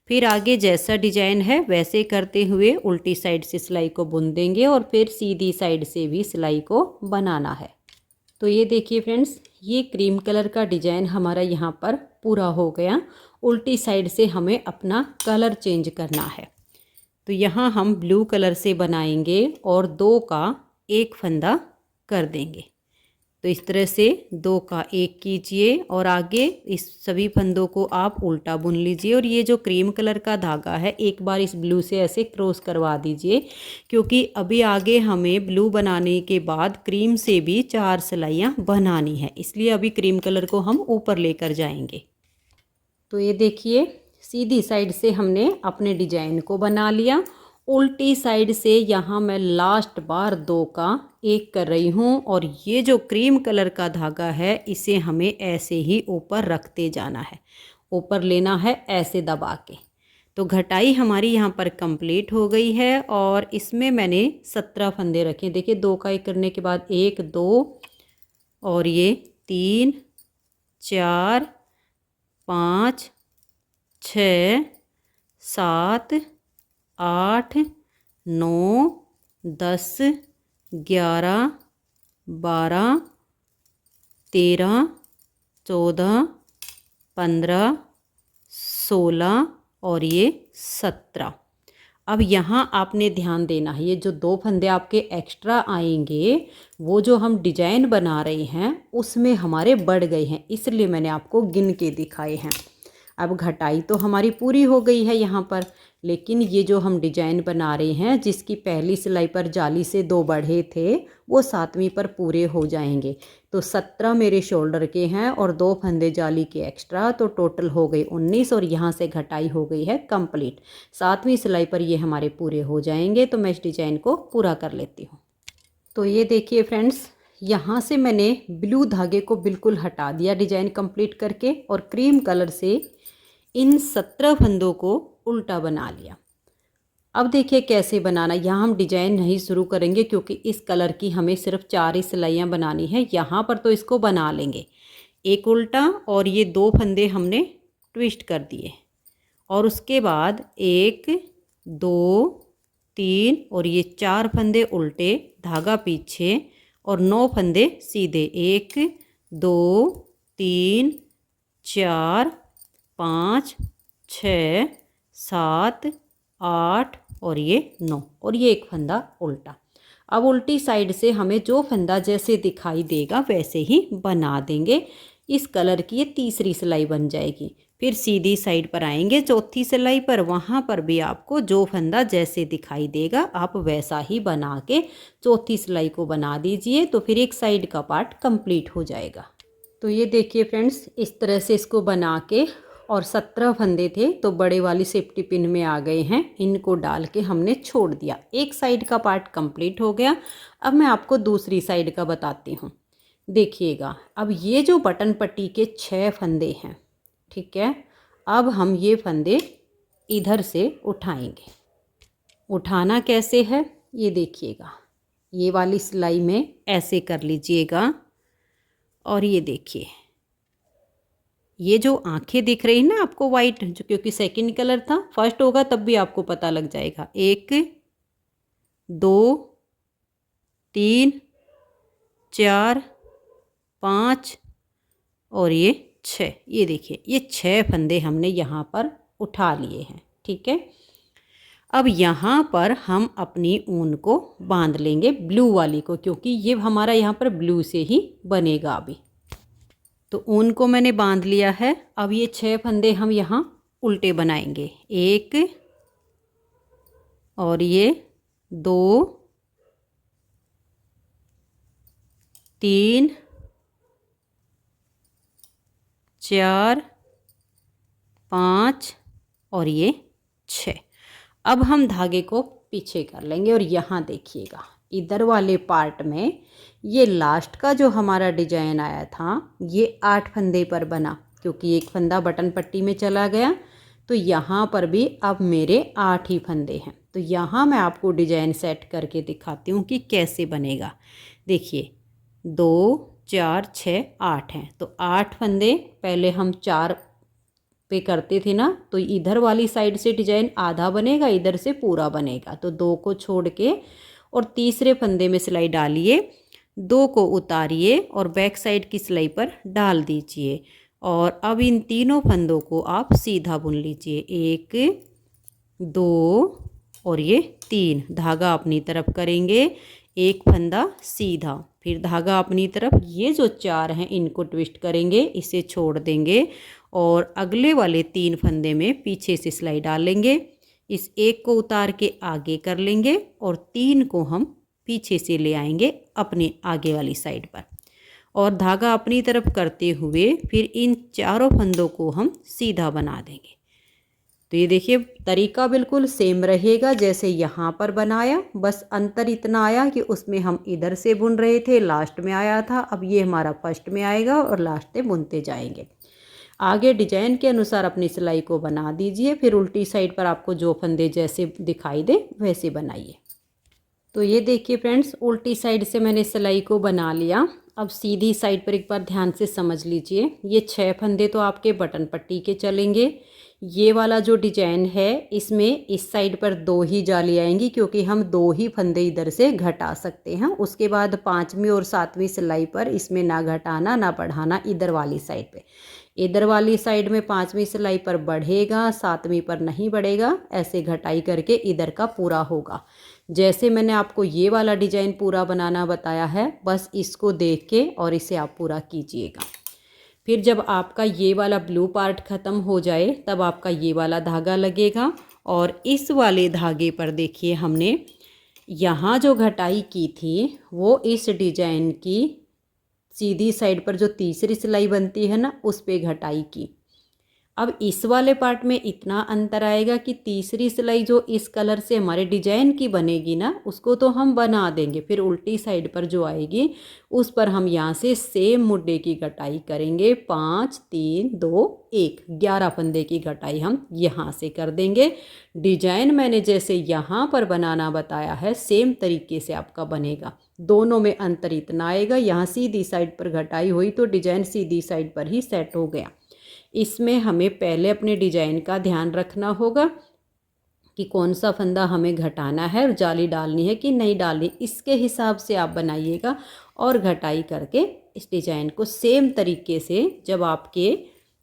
फिर आगे जैसा डिजाइन है वैसे करते हुए उल्टी साइड से सिलाई को बुन देंगे, और फिर सीधी साइड से भी सिलाई को बनाना है। तो ये देखिए फ्रेंड्स, ये क्रीम कलर का डिजाइन हमारा यहाँ पर पूरा हो गया। उल्टी साइड से हमें अपना कलर चेंज करना है। तो यहाँ हम ब्लू कलर से बनाएंगे और 2 का 1 फंदा कर देंगे। तो इस तरह से 2 का 1 कीजिए, और आगे इस सभी फंदों को आप उल्टा बुन लीजिए। और ये जो क्रीम कलर का धागा है, एक बार इस ब्लू से ऐसे क्रॉस करवा दीजिए, क्योंकि अभी आगे हमें ब्लू बनाने के बाद क्रीम से भी 4 सिलाइयाँ बनानी है, इसलिए अभी क्रीम कलर को हम ऊपर लेकर जाएंगे। तो ये देखिए, सीधी साइड से हमने अपने डिजाइन को बना लिया। उल्टी साइड से यहाँ मैं लास्ट बार 2 का 1 कर रही हूँ, और ये जो क्रीम कलर का धागा है इसे हमें ऐसे ही ऊपर रखते जाना है, ऊपर लेना है ऐसे दबा के। तो घटाई हमारी यहाँ पर कंप्लीट हो गई है, और इसमें मैंने 17 फंदे रखे। देखिए 2 का 1 करने के बाद 1 2 और ये 3 4 5 6 7 8 9 10 11 12 13 14 15 16 और ये 17। अब यहाँ आपने ध्यान देना है, ये जो 2 फंदे आपके एक्स्ट्रा आएंगे वो जो हम डिजाइन बना रहे हैं उसमें हमारे बढ़ गए हैं, इसलिए मैंने आपको गिन के दिखाए हैं। अब घटाई तो हमारी पूरी हो गई है यहाँ पर, लेकिन ये जो हम डिजाइन बना रहे हैं जिसकी पहली सिलाई पर जाली से 2 बढ़े थे वो 7वीं पर पूरे हो जाएंगे। तो 17 मेरे शोल्डर के हैं और 2 फंदे जाली के एक्स्ट्रा, तो टोटल हो गए 19, और यहाँ से घटाई हो गई है कंप्लीट। 7वीं सिलाई पर ये हमारे पूरे हो जाएंगे। तो मैं इस डिजाइन को पूरा कर लेती हूँ। तो ये देखिए फ्रेंड्स, यहाँ से मैंने ब्लू धागे को बिल्कुल हटा दिया डिजाइन कंप्लीट करके, और क्रीम कलर से इन 17 फंदों को उल्टा बना लिया। अब देखिए कैसे बनाना। यहाँ हम डिजाइन नहीं शुरू करेंगे क्योंकि इस कलर की हमें सिर्फ 4 ही सिलाइयाँ बनानी है। यहाँ पर तो इसको बना लेंगे, एक उल्टा और ये 2 फंदे हमने ट्विस्ट कर दिए, और उसके बाद 1 2 3 और ये 4 फंदे उल्टे, धागा पीछे, और 9 फंदे सीधे। 1 2 3 4 5 6 7 8 और ये 9, और ये 1 फंदा उल्टा। अब उल्टी साइड से हमें जो फंदा जैसे दिखाई देगा वैसे ही बना देंगे। इस कलर की ये तीसरी सिलाई बन जाएगी। फिर सीधी साइड पर आएंगे चौथी सिलाई पर, वहाँ पर भी आपको जो फंदा जैसे दिखाई देगा आप वैसा ही बना के चौथी सिलाई को बना दीजिए, तो फिर एक साइड का पार्ट कंप्लीट हो जाएगा। तो ये देखिए फ्रेंड्स, इस तरह से इसको बना के, और 17 फंदे थे तो बड़े वाली सेफ्टी पिन में आ गए हैं, इनको डाल के हमने छोड़ दिया। एक साइड का पार्ट कंप्लीट हो गया। अब मैं आपको दूसरी साइड का बताती हूँ। देखिएगा, अब ये जो बटन पट्टी के 6 फंदे हैं, ठीक है, अब हम ये फंदे इधर से उठाएंगे। उठाना कैसे है ये देखिएगा, ये वाली सिलाई में ऐसे कर लीजिएगा, और ये देखिए ये जो आंखें दिख रही ना आपको वाइट, जो क्योंकि सेकंड कलर था, फर्स्ट होगा तब भी आपको पता लग जाएगा। 1 2 3 4 5 और ये 6। ये देखिए ये 6 फंदे हमने यहाँ पर उठा लिए हैं। ठीक है, अब यहाँ पर हम अपनी ऊन को बांध लेंगे, ब्लू वाली को, क्योंकि ये हमारा यहाँ पर ब्लू से ही बनेगा अभी। तो ऊन को मैंने बांध लिया है। अब ये 6 फंदे हम यहाँ उल्टे बनाएंगे। 1 और ये 2 3 4 5 और ये 6। अब हम धागे को पीछे कर लेंगे और यहाँ देखिएगा इधर वाले पार्ट में ये लास्ट का जो हमारा डिजाइन आया था ये 8 फंदे पर बना, क्योंकि एक फंदा बटन पट्टी में चला गया। तो यहाँ पर भी अब मेरे 8 ही फंदे हैं। तो यहाँ मैं आपको डिजाइन सेट करके दिखाती हूँ कि कैसे बनेगा। देखिए 2 4 6 8 हैं, तो 8 फंदे पहले हम 4 पे करते थे ना, तो इधर वाली साइड से डिजाइन आधा बनेगा, इधर से पूरा बनेगा। तो 2 को छोड़ के और तीसरे फंदे में सिलाई डालिए, 2 को उतारिए और बैक साइड की सिलाई पर डाल दीजिए। और अब इन तीनों फंदों को आप सीधा बुन लीजिए। 1 2 और ये 3। धागा अपनी तरफ करेंगे, एक फंदा सीधा, फिर धागा अपनी तरफ। ये जो 4 हैं इनको ट्विस्ट करेंगे, इसे छोड़ देंगे और अगले वाले 3 फंदे में पीछे से सिलाई डालेंगे। इस एक को उतार के आगे कर लेंगे और 3 को हम पीछे से ले आएंगे अपने आगे वाली साइड पर, और धागा अपनी तरफ करते हुए फिर इन चारों फंदों को हम सीधा बना देंगे। तो ये देखिए तरीका बिल्कुल सेम रहेगा जैसे यहाँ पर बनाया, बस अंतर इतना आया कि उसमें हम इधर से बुन रहे थे, लास्ट में आया था। अब ये हमारा फर्स्ट में आएगा और लास्ट में बुनते जाएंगे। आगे डिजाइन के अनुसार अपनी सिलाई को बना दीजिए, फिर उल्टी साइड पर आपको जो फंदे जैसे दिखाई दे वैसे बनाइए। तो ये देखिए फ्रेंड्स, उल्टी साइड से मैंने सिलाई को बना लिया। अब सीधी साइड पर एक बार ध्यान से समझ लीजिए, ये 6 फंदे तो आपके बटन पट्टी के चलेंगे। ये वाला जो डिजाइन है इसमें इस साइड पर 2 ही जाली आएंगी, क्योंकि हम 2 ही फंदे इधर से घटा सकते हैं। उसके बाद 5वीं और 7वीं सिलाई पर इसमें ना घटाना ना बढ़ाना, इधर वाली साइड पे। इधर वाली साइड में 5वीं सिलाई पर बढ़ेगा, 7वीं पर नहीं बढ़ेगा। ऐसे घटाई करके इधर का पूरा होगा। जैसे मैंने आपको ये वाला डिजाइन पूरा बनाना बताया है, बस इसको देख के और इसे आप पूरा कीजिएगा। फिर जब आपका ये वाला ब्लू पार्ट ख़त्म हो जाए तब आपका ये वाला धागा लगेगा, और इस वाले धागे पर देखिए हमने यहाँ जो घटाई की थी वो इस डिजाइन की सीधी साइड पर जो तीसरी सिलाई बनती है ना उस पे घटाई की। अब इस वाले पार्ट में इतना अंतर आएगा कि तीसरी सिलाई जो इस कलर से हमारे डिजाइन की बनेगी ना उसको तो हम बना देंगे, फिर उल्टी साइड पर जो आएगी उस पर हम यहाँ से सेम मुड्डे की घटाई करेंगे। 5 3 2 1 11 फंदे की घटाई हम यहाँ से कर देंगे। डिजाइन मैंने जैसे यहाँ पर बनाना बताया है सेम तरीके से आपका बनेगा। दोनों में अंतर इतना आएगा, यहाँ सीधी साइड पर घटाई हुई तो डिजाइन सीधी साइड पर ही सेट हो गया। इसमें हमें पहले अपने डिजाइन का ध्यान रखना होगा कि कौन सा फंदा हमें घटाना है और जाली डालनी है कि नहीं डालनी, इसके हिसाब से आप बनाइएगा और घटाई करके इस डिजाइन को सेम तरीके से जब आपके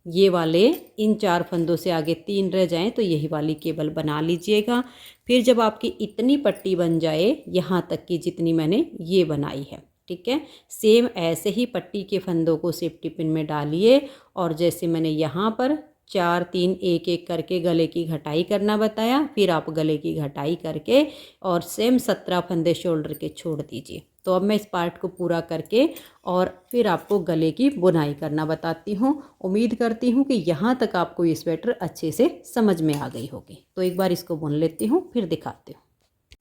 ये वाले इन 4 फंदों से आगे 3 रह जाएं तो यही वाली केबल बना लीजिएगा। फिर जब आपकी इतनी पट्टी बन जाए यहाँ तक की जितनी मैंने ये बनाई है, ठीक है, सेम ऐसे ही पट्टी के फंदों को सेफ्टी पिन में डालिए। और जैसे मैंने यहाँ पर 4 3 1 1 करके गले की घटाई करना बताया, फिर आप गले की घटाई करके और सेम 17 फंदे शोल्डर के छोड़ दीजिए। तो अब मैं इस पार्ट को पूरा करके और फिर आपको गले की बुनाई करना बताती हूँ। उम्मीद करती हूँ कि यहाँ तक आपको ये स्वेटर अच्छे से समझ में आ गई होगी। तो एक बार इसको बुन लेती हूँ फिर दिखाती हूँ।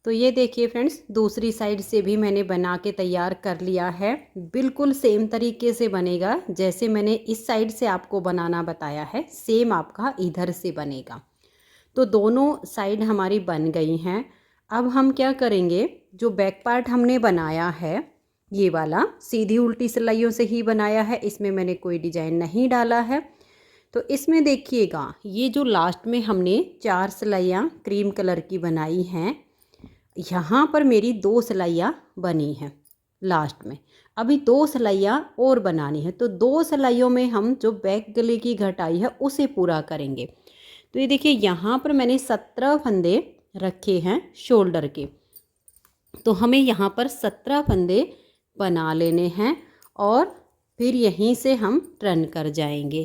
तो ये देखिए फ्रेंड्स, दूसरी साइड से भी मैंने बना के तैयार कर लिया है। बिल्कुल सेम तरीके से बनेगा जैसे मैंने इस साइड से आपको बनाना बताया है, सेम आपका इधर से बनेगा। तो दोनों साइड हमारी बन गई हैं। अब हम क्या करेंगे, जो बैक पार्ट हमने बनाया है ये वाला सीधी उल्टी सिलाइयों से ही बनाया है, इसमें मैंने कोई डिजाइन नहीं डाला है। तो इसमें देखिएगा ये जो लास्ट में हमने 4 सिलाइयाँ क्रीम कलर की बनाई हैं, यहाँ पर मेरी 2 सिलाइयाँ बनी हैं लास्ट में। अभी 2 सिलाइयाँ और बनानी है, तो 2 सिलाइयों में हम जो बैक गले की घटाई है उसे पूरा करेंगे। तो ये देखिए यहाँ पर मैंने 17 फंदे रखे हैं शोल्डर के, तो हमें यहाँ पर 17 फंदे बना लेने हैं और फिर यहीं से हम टर्न कर जाएंगे।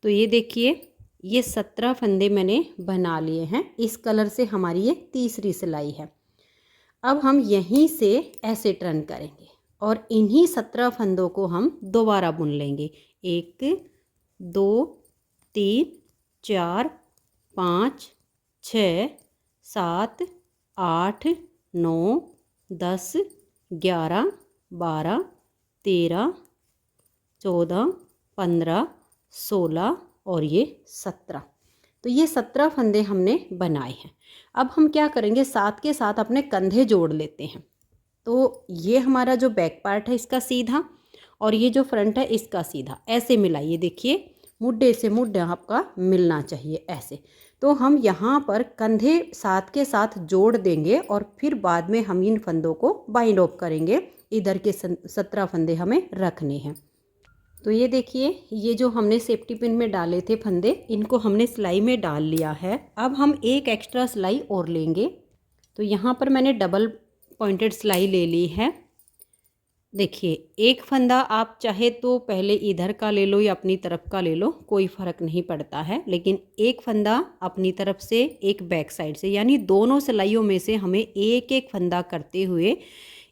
तो ये देखिए ये 17 फंदे मैंने बना लिए हैं। इस कलर से हमारी ये तीसरी सिलाई है। अब हम यहीं से ऐसे टर्न करेंगे और इन्हीं 17 फंदों को हम दोबारा बुन लेंगे। 1 2 3 4 5 6 7 8 9 10 11 12 13 14 15 16 और ये 17। तो ये 17 फंदे हमने बनाए हैं। अब हम क्या करेंगे, साथ के साथ अपने कंधे जोड़ लेते हैं। तो ये हमारा जो बैक पार्ट है इसका सीधा और ये जो फ्रंट है इसका सीधा, ऐसे मिलाइए। देखिए मुड्ढे से मुड्ढा आपका मिलना चाहिए ऐसे। तो हम यहाँ पर कंधे साथ के साथ जोड़ देंगे और फिर बाद में हम इन फंदों को बाइंड ऑफ करेंगे। इधर के 17 फंदे हमें रखने हैं। तो ये देखिए ये जो हमने सेफ्टी पिन में डाले थे फंदे, इनको हमने सिलाई में डाल लिया है। अब हम एक एक्स्ट्रा सिलाई और लेंगे। तो यहाँ पर मैंने डबल पॉइंटेड सिलाई ले ली है। देखिए एक फंदा आप चाहे तो पहले इधर का ले लो या अपनी तरफ का ले लो, कोई फ़र्क नहीं पड़ता है, लेकिन एक फंदा अपनी तरफ से एक बैक साइड से, यानी दोनों सिलाइयों में से हमें एक एक फंदा करते हुए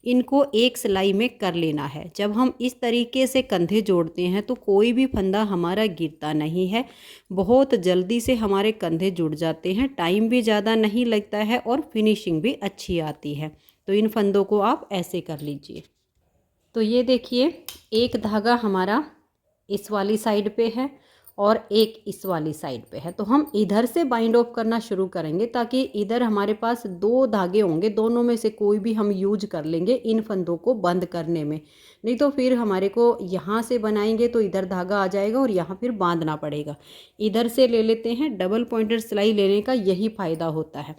इनको एक सिलाई में कर लेना है। जब हम इस तरीके से कंधे जोड़ते हैं तो कोई भी फंदा हमारा गिरता नहीं है, बहुत जल्दी से हमारे कंधे जुड़ जाते हैं, टाइम भी ज़्यादा नहीं लगता है और फिनिशिंग भी अच्छी आती है। तो इन फंदों को आप ऐसे कर लीजिए। तो ये देखिए एक धागा हमारा इस वाली साइड पे है और एक इस वाली साइड पे है। तो हम इधर से बाइंड ऑफ करना शुरू करेंगे ताकि इधर हमारे पास 2 धागे होंगे, दोनों में से कोई भी हम यूज कर लेंगे इन फंदों को बंद करने में। नहीं तो फिर हमारे को यहाँ से बनाएंगे तो इधर धागा आ जाएगा और यहाँ फिर बांधना पड़ेगा। इधर से ले लेते हैं। डबल पॉइंटेड सिलाई लेने का यही फ़ायदा होता है।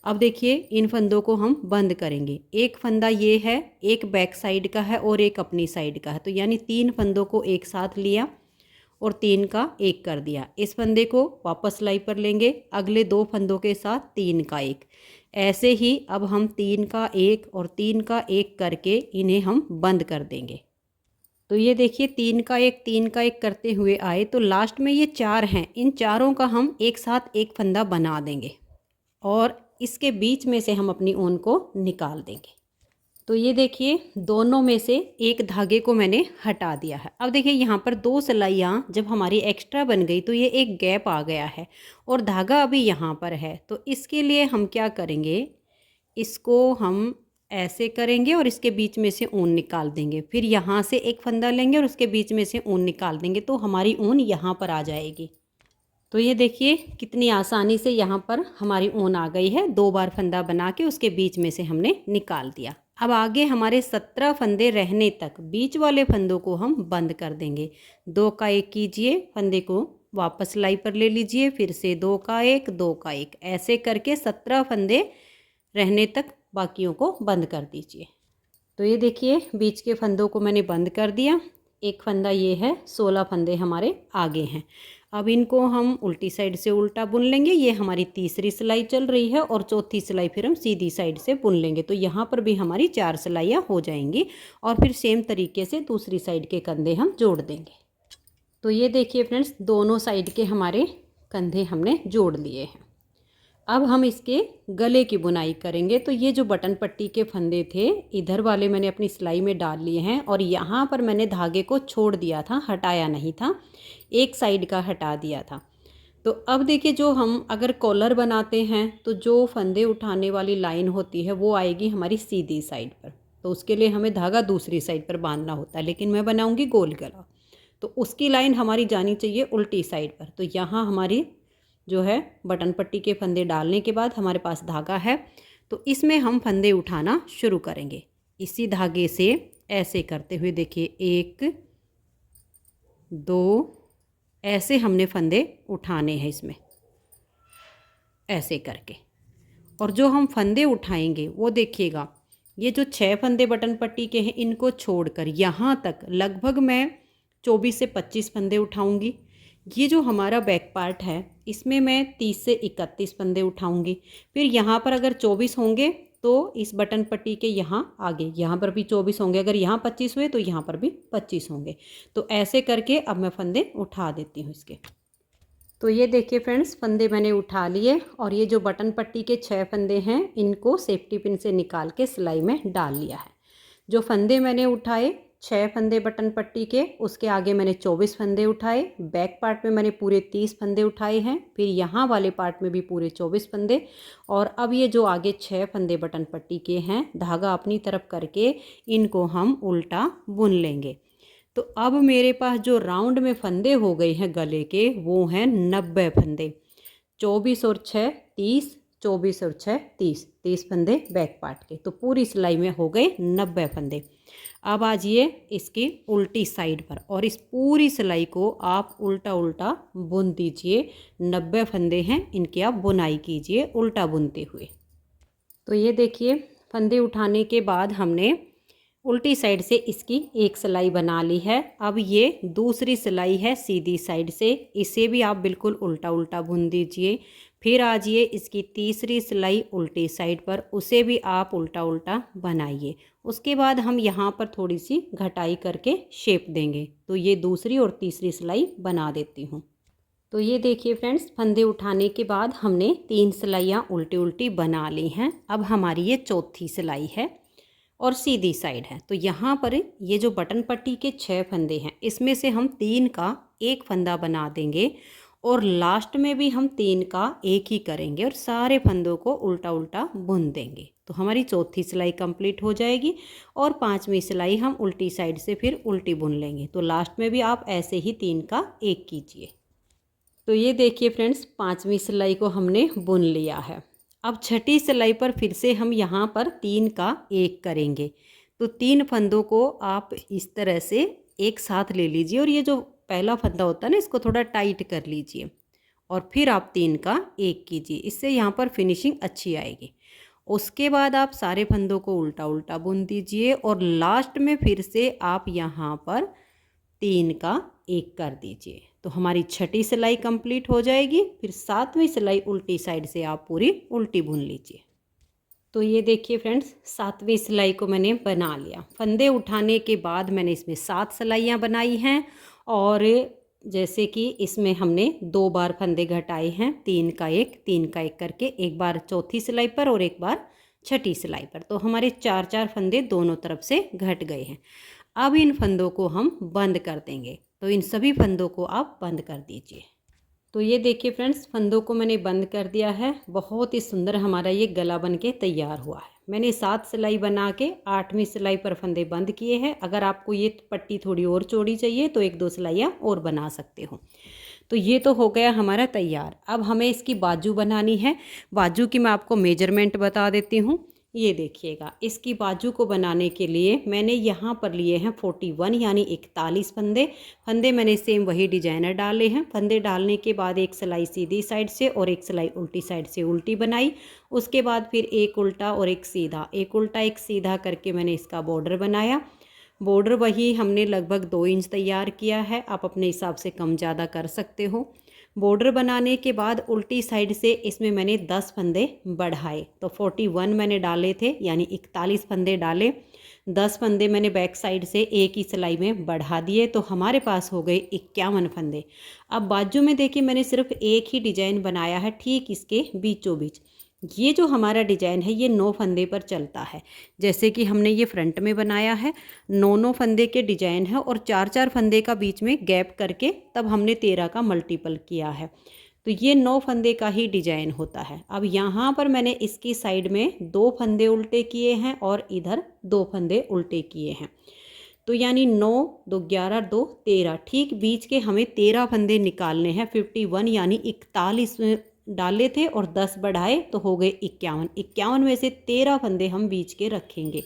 अब देखिए इन फंदों को हम बंद करेंगे। एक फंदा ये है, एक बैक साइड का है और एक अपनी साइड का है। तो यानी 3 फंदों को एक साथ लिया और 3 का एक कर दिया। इस फंदे को वापस सिलाई पर लेंगे, अगले 2 फंदों के साथ 3 का एक। ऐसे ही अब हम 3 का एक और 3 का एक करके इन्हें हम बंद कर देंगे। तो ये देखिए 3 का एक 3 का एक करते हुए आए तो लास्ट में ये 4 हैं। इन चारों का हम एक साथ एक फंदा बना देंगे और इसके बीच में से हम अपनी ऊन को निकाल देंगे। तो ये देखिए दोनों में से एक धागे को मैंने हटा दिया है। अब देखिए यहाँ पर 2 सिलाइयाँ जब हमारी एक्स्ट्रा बन गई तो ये एक गैप आ गया है और धागा अभी यहाँ पर है। तो इसके लिए हम क्या करेंगे, इसको हम ऐसे करेंगे और इसके बीच में से ऊन निकाल देंगे। फिर यहाँ से एक फंदा लेंगे और उसके बीच में से ऊन निकाल देंगे तो हमारी ऊन यहाँ पर आ जाएगी। तो ये देखिए कितनी आसानी से यहाँ पर हमारी ऊन आ गई है। 2 बार फंदा बना के उसके बीच में से हमने निकाल दिया। अब आगे हमारे 17 फंदे रहने तक बीच वाले फंदों को हम बंद कर देंगे। 2 का एक कीजिए, फंदे को वापस सिलाई पर ले लीजिए, फिर से 2 का एक 2 का एक, ऐसे करके 17 फंदे रहने तक बाकियों को बंद कर दीजिए। तो ये देखिए बीच के फंदों को मैंने बंद कर दिया। एक फंदा ये है, 16 फंदे हमारे आगे हैं। अब इनको हम उल्टी साइड से उल्टा बुन लेंगे। ये हमारी तीसरी सिलाई चल रही है और चौथी सिलाई फिर हम सीधी साइड से बुन लेंगे। तो यहाँ पर भी हमारी 4 सिलाइयाँ हो जाएंगी और फिर सेम तरीके से दूसरी साइड के कंधे हम जोड़ देंगे। तो ये देखिए फ्रेंड्स दोनों साइड के हमारे कंधे हमने जोड़ लिए हैं। अब हम इसके गले की बुनाई करेंगे। तो ये जो बटन पट्टी के फंदे थे इधर वाले मैंने अपनी सिलाई में डाल लिए हैं और यहाँ पर मैंने धागे को छोड़ दिया था, हटाया नहीं था, एक साइड का हटा दिया था। तो अब देखिए जो हम अगर कॉलर बनाते हैं तो जो फंदे उठाने वाली लाइन होती है वो आएगी हमारी सीधी साइड पर। तो उसके लिए हमें धागा दूसरी साइड पर बांधना होता है, लेकिन मैं बनाऊँगी गोल गला, तो उसकी लाइन हमारी जानी चाहिए उल्टी साइड पर। तो यहाँ हमारी जो है बटन पट्टी के फंदे डालने के बाद हमारे पास धागा है, तो इसमें हम फंदे उठाना शुरू करेंगे। इसी धागे से ऐसे करते हुए देखिए 1 2 ऐसे हमने फंदे उठाने हैं इसमें, ऐसे करके। और जो हम फंदे उठाएंगे वो देखिएगा, ये जो 6 फंदे बटन पट्टी के हैं इनको छोड़कर यहाँ तक लगभग मैं 24 से 25 फंदे उठाऊंगी। ये जो हमारा बैक पार्ट है इसमें मैं 30 से 31 फंदे उठाऊंगी। फिर यहाँ पर अगर 24 होंगे तो इस बटन पट्टी के यहाँ आगे यहाँ पर भी 24 होंगे, अगर यहाँ 25 हुए तो यहाँ पर भी 25 होंगे। तो ऐसे करके अब मैं फंदे उठा देती हूँ इसके। तो ये देखिए फ्रेंड्स, फंदे मैंने उठा लिए और ये जो बटन पट्टी के 6 फंदे हैं इनको सेफ्टी पिन से निकाल के सिलाई में डाल लिया है। जो फंदे मैंने उठाए 6 फंदे बटन पट्टी के, उसके आगे मैंने 24 फंदे उठाए। बैक पार्ट में मैंने पूरे 30 फंदे उठाए हैं, फिर यहाँ वाले पार्ट में भी पूरे 24 फंदे। और अब ये जो आगे 6 फंदे बटन पट्टी के हैं, धागा अपनी तरफ करके इनको हम उल्टा बुन लेंगे। तो अब मेरे पास जो राउंड में फंदे हो गए हैं गले के वो हैं 90 फंदे। 24 और 6 30, 24 और 6 30, 30 फंदे बैक पार्ट के। तो पूरी सिलाई में हो गए 90 फंदे। अब आ जाइए इसकी उल्टी साइड पर और इस पूरी सिलाई को आप उल्टा उल्टा बुन दीजिए। 90 फंदे हैं, इनकी आप बुनाई कीजिए उल्टा बुनते हुए। तो ये देखिए, फंदे उठाने के बाद हमने उल्टी साइड से इसकी एक सिलाई बना ली है। अब ये दूसरी सिलाई है सीधी साइड से, इसे भी आप बिल्कुल उल्टा उल्टा बुन दीजिए। फिर आ जाइए इसकी तीसरी सिलाई उल्टी साइड पर, उसे भी आप उल्टा उल्टा बनाइए। उसके बाद हम यहाँ पर थोड़ी सी घटाई करके शेप देंगे। तो ये दूसरी और तीसरी सिलाई बना देती हूँ। तो ये देखिए फ्रेंड्स, फंदे उठाने के बाद हमने 3 सिलाइयाँ उल्टी उल्टी बना ली हैं। अब हमारी ये चौथी सिलाई है और सीधी साइड है। तो यहाँ पर ये जो बटन पट्टी के 6 फंदे हैं इसमें से हम 3 का एक फंदा बना देंगे और लास्ट में भी हम 3 का एक ही करेंगे और सारे फंदों को उल्टा उल्टा बुन देंगे। तो हमारी चौथी सिलाई कंप्लीट हो जाएगी और 5वीं सिलाई हम उल्टी साइड से फिर उल्टी बुन लेंगे। तो लास्ट में भी आप ऐसे ही 3 का एक कीजिए। तो ये देखिए फ्रेंड्स, 5वीं सिलाई को हमने बुन लिया है। अब छठी सिलाई पर फिर से हम यहाँ पर 3 का एक करेंगे। तो 3 फंदों को आप इस तरह से एक साथ ले लीजिए और ये जो पहला फंदा होता है ना इसको थोड़ा टाइट कर लीजिए और फिर आप 3 का एक कीजिए। इससे यहाँ पर फिनिशिंग अच्छी आएगी। उसके बाद आप सारे फंदों को उल्टा उल्टा बुन दीजिए और लास्ट में फिर से आप यहाँ पर 3 का एक कर दीजिए। तो हमारी छठी सिलाई कंप्लीट हो जाएगी। फिर 7वीं सिलाई उल्टी साइड से आप पूरी उल्टी बुन लीजिए। तो ये देखिए फ्रेंड्स, 7वीं सिलाई को मैंने बना लिया। फंदे उठाने के बाद मैंने इसमें 7 सिलाइयाँ बनाई हैं और जैसे कि इसमें हमने 2 बार फंदे घटाए हैं, 3 का एक करके, एक बार चौथी सिलाई पर और एक बार छठी सिलाई पर। तो हमारे 4 फंदे दोनों तरफ से घट गए हैं। अब इन फंदों को हम बंद कर देंगे। तो इन सभी फंदों को आप बंद कर दीजिए। तो ये देखिए फ्रेंड्स, फंदों को मैंने बंद कर दिया है। बहुत ही सुंदर हमारा ये गला बन के तैयार हुआ है। मैंने 7 सिलाई बना के 8वीं सिलाई पर फंदे बंद किए हैं। अगर आपको ये पट्टी थोड़ी और चौड़ी चाहिए तो 1-2 सिलाइयाँ और बना सकते हो। तो ये तो हो गया हमारा तैयार। अब हमें इसकी बाजू बनानी है। बाजू की मैं आपको मेजरमेंट बता देती हूँ। ये देखिएगा, इसकी बाजू को बनाने के लिए मैंने यहाँ पर लिए हैं 41 यानी 41 फंदे। फंदे मैंने सेम वही डिजाइनर डाले हैं। फंदे डालने के बाद एक सिलाई सीधी साइड से और एक सिलाई उल्टी साइड से उल्टी बनाई। उसके बाद फिर एक उल्टा और एक सीधा, एक उल्टा एक सीधा करके मैंने इसका बॉर्डर बनाया। बॉर्डर वही हमने लगभग 2 इंच तैयार किया है। आप अपने हिसाब से कम ज़्यादा कर सकते हो। बॉर्डर बनाने के बाद उल्टी साइड से इसमें मैंने 10 फंदे बढ़ाए। तो 41 मैंने डाले थे यानी 41 फंदे डाले। 10 फंदे मैंने बैक साइड से एक ही सिलाई में बढ़ा दिए। तो हमारे पास हो गए 51 फंदे। अब बाजू में देखिए, मैंने सिर्फ एक ही डिजाइन बनाया है ठीक इसके बीचों बीच। ये जो हमारा डिजाइन है ये 9 फंदे पर चलता है। जैसे कि हमने ये फ्रंट में बनाया है, 9 फंदे के डिजाइन है और 4 फंदे का बीच में गैप करके तब हमने 13 का मल्टीपल किया है। तो ये 9 फंदे का ही डिजाइन होता है। अब यहाँ पर मैंने इसकी साइड में 2 फंदे उल्टे किए हैं और इधर 2 फंदे उल्टे किए हैं। तो यानी 9, 2 11, 2 13, ठीक बीच के हमें 13 फंदे निकालने हैं। 51 यानी 41 डाले थे और 10 बढ़ाए तो हो गए 51। 51 में से 13 फंदे हम बीच के रखेंगे।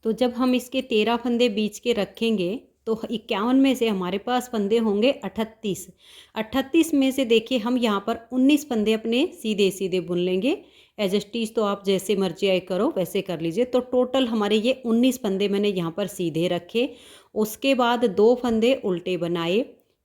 तो जब हम इसके 13 फंदे बीच के रखेंगे तो 51 में से हमारे पास फंदे होंगे 38। 38 में से देखिए हम यहाँ पर 19 फंदे अपने सीधे सीधे बुन लेंगे। एडजस्टीज तो आप जैसे मर्जी आए करो वैसे कर लीजिए। तो टोटल हमारे ये 19 फंदे मैंने यहाँ पर सीधे रखे। उसके बाद 2 फंदे उल्टे बनाए,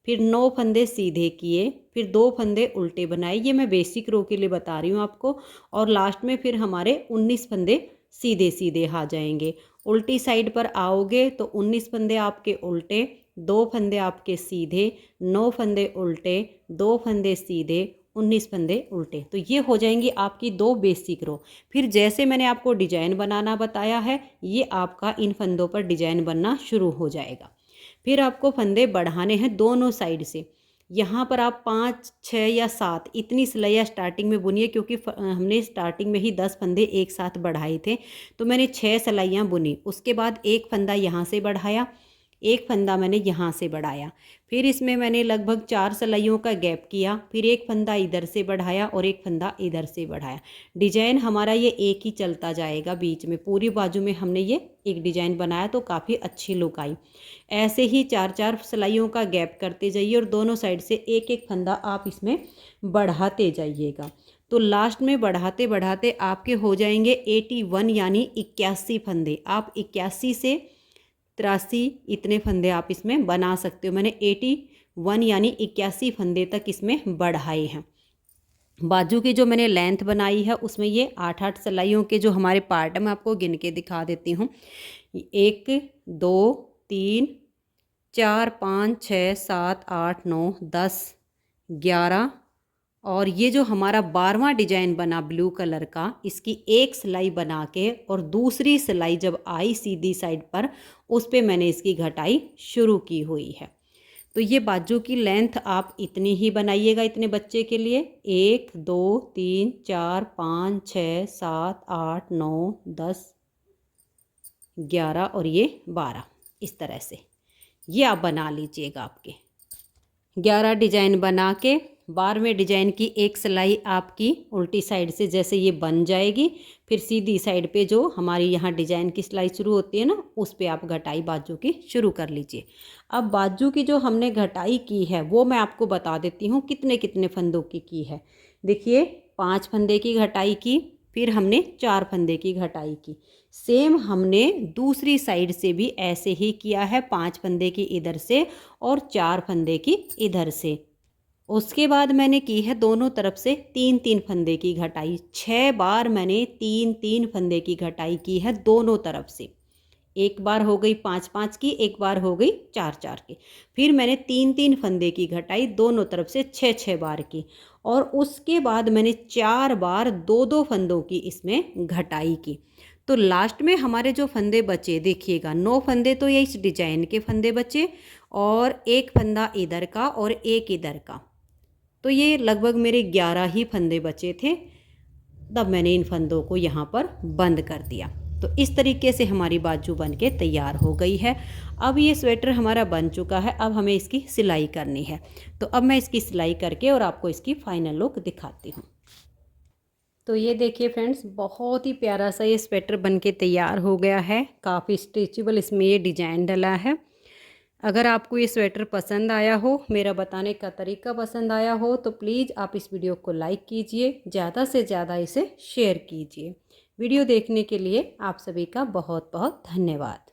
फिर 9 फंदे सीधे किए, फिर 2 फंदे उल्टे बनाए। ये मैं बेसिक रो के लिए बता रही हूँ आपको। और लास्ट में फिर हमारे 19 फंदे सीधे सीधे आ जाएंगे। उल्टी साइड पर आओगे तो 19 फंदे आपके उल्टे, 2 फंदे आपके सीधे, 9 फंदे उल्टे, 2 फंदे सीधे, 19 फंदे उल्टे। तो ये हो जाएंगी आपकी 2 बेसिक रो। फिर जैसे मैंने आपको डिजाइन बनाना बताया है, ये आपका इन फंदों पर डिजाइन बनना शुरू हो जाएगा। फिर आपको फंदे बढ़ाने हैं दोनों साइड से। यहाँ पर आप 5, 6 या 7 इतनी सिलाइयाँ स्टार्टिंग में बुनिए, क्योंकि हमने स्टार्टिंग में ही 10 फंदे एक साथ बढ़ाए थे। तो मैंने 6 सिलाइयाँ बुनी। उसके बाद एक फंदा यहाँ से बढ़ाया, एक फंदा मैंने यहाँ से बढ़ाया। फिर इसमें मैंने लगभग 4 सिलाइयों का गैप किया, फिर एक फंदा इधर से बढ़ाया और एक फंदा इधर से बढ़ाया। डिजाइन हमारा ये एक ही चलता जाएगा। बीच में पूरी बाजू में हमने ये एक डिजाइन बनाया तो काफ़ी अच्छी लुक आई। ऐसे ही 4-4 सिलाइयों का गैप करते जाइए और दोनों साइड से एक एक फंदा आप इसमें बढ़ाते जाइएगा। तो लास्ट में बढ़ाते बढ़ाते आपके हो जाएंगे 81 यानी 81 फंदे। आप 81 से 83 इतने फंदे आप इसमें बना सकते हो। मैंने 81 यानी 81 फंदे तक इसमें बढ़ाए हैं। बाजू की जो मैंने लेंथ बनाई है उसमें ये 8-8 सिलाइयों के जो हमारे पार्ट है मैं आपको गिन के दिखा देती हूँ। 1, 2, 3, 4, 5, 6, 7, 8, 9, 10, 11 और ये जो हमारा 12वां डिजाइन बना ब्लू कलर का, इसकी एक सिलाई बना के और दूसरी सिलाई जब आई सीधी साइड पर, उस पे मैंने इसकी घटाई शुरू की हुई है। तो ये बाजू की लेंथ आप इतनी ही बनाइएगा इतने बच्चे के लिए। 1, 2, 3, 4, 5, 6, 7, 8, 9, 10, 11 और ये 12 इस तरह से ये आप बना लीजिएगा। आपके 11 डिजाइन बना के 12वें डिजाइन की एक सिलाई आपकी उल्टी साइड से जैसे ये बन जाएगी, फिर सीधी साइड पे जो हमारी यहाँ डिजाइन की सिलाई शुरू होती है ना, उस पे आप घटाई बाजू की शुरू कर लीजिए। अब बाजू की जो हमने घटाई की है वो मैं आपको बता देती हूँ कितने कितने फंदों की है। देखिए 5 फंदे की घटाई की, फिर हमने 4 फंदे की घटाई की। सेम हमने दूसरी साइड से भी ऐसे ही किया है, 5 फंदे की इधर से और 4 फंदे की इधर से। उसके बाद मैंने की है दोनों तरफ से 3-3 फंदे की घटाई। 6 बार मैंने 3-3 फंदे की घटाई की है दोनों तरफ से। एक बार हो गई 5-5 की, एक बार हो गई 4-4 की। फिर मैंने 3-3 फंदे की घटाई दोनों तरफ से 6-6 बार की। और उसके बाद मैंने 4 बार 2-2 फंदों की इसमें घटाई की। तो लास्ट में हमारे जो फंदे बचे देखिएगा, 9 फंदे तो ये इस डिजाइन के फंदे बचे और एक फंदा इधर का और एक इधर का। तो ये लगभग मेरे 11 ही फंदे बचे थे। तब मैंने इन फंदों को यहाँ पर बंद कर दिया। तो इस तरीके से हमारी बाजू बन के तैयार हो गई है। अब ये स्वेटर हमारा बन चुका है, अब हमें इसकी सिलाई करनी है। तो अब मैं इसकी सिलाई करके और आपको इसकी फाइनल लुक दिखाती हूँ। तो ये देखिए फ्रेंड्स, बहुत ही प्यारा सा ये स्वेटर बन के तैयार हो गया है। काफ़ी स्ट्रेचेबल इसमें ये डिजाइन डला है। अगर आपको ये स्वेटर पसंद आया हो, मेरा बताने का तरीका पसंद आया हो, तो प्लीज़ आप इस वीडियो को लाइक कीजिए, ज़्यादा से ज़्यादा इसे शेयर कीजिए। वीडियो देखने के लिए आप सभी का बहुत बहुत धन्यवाद।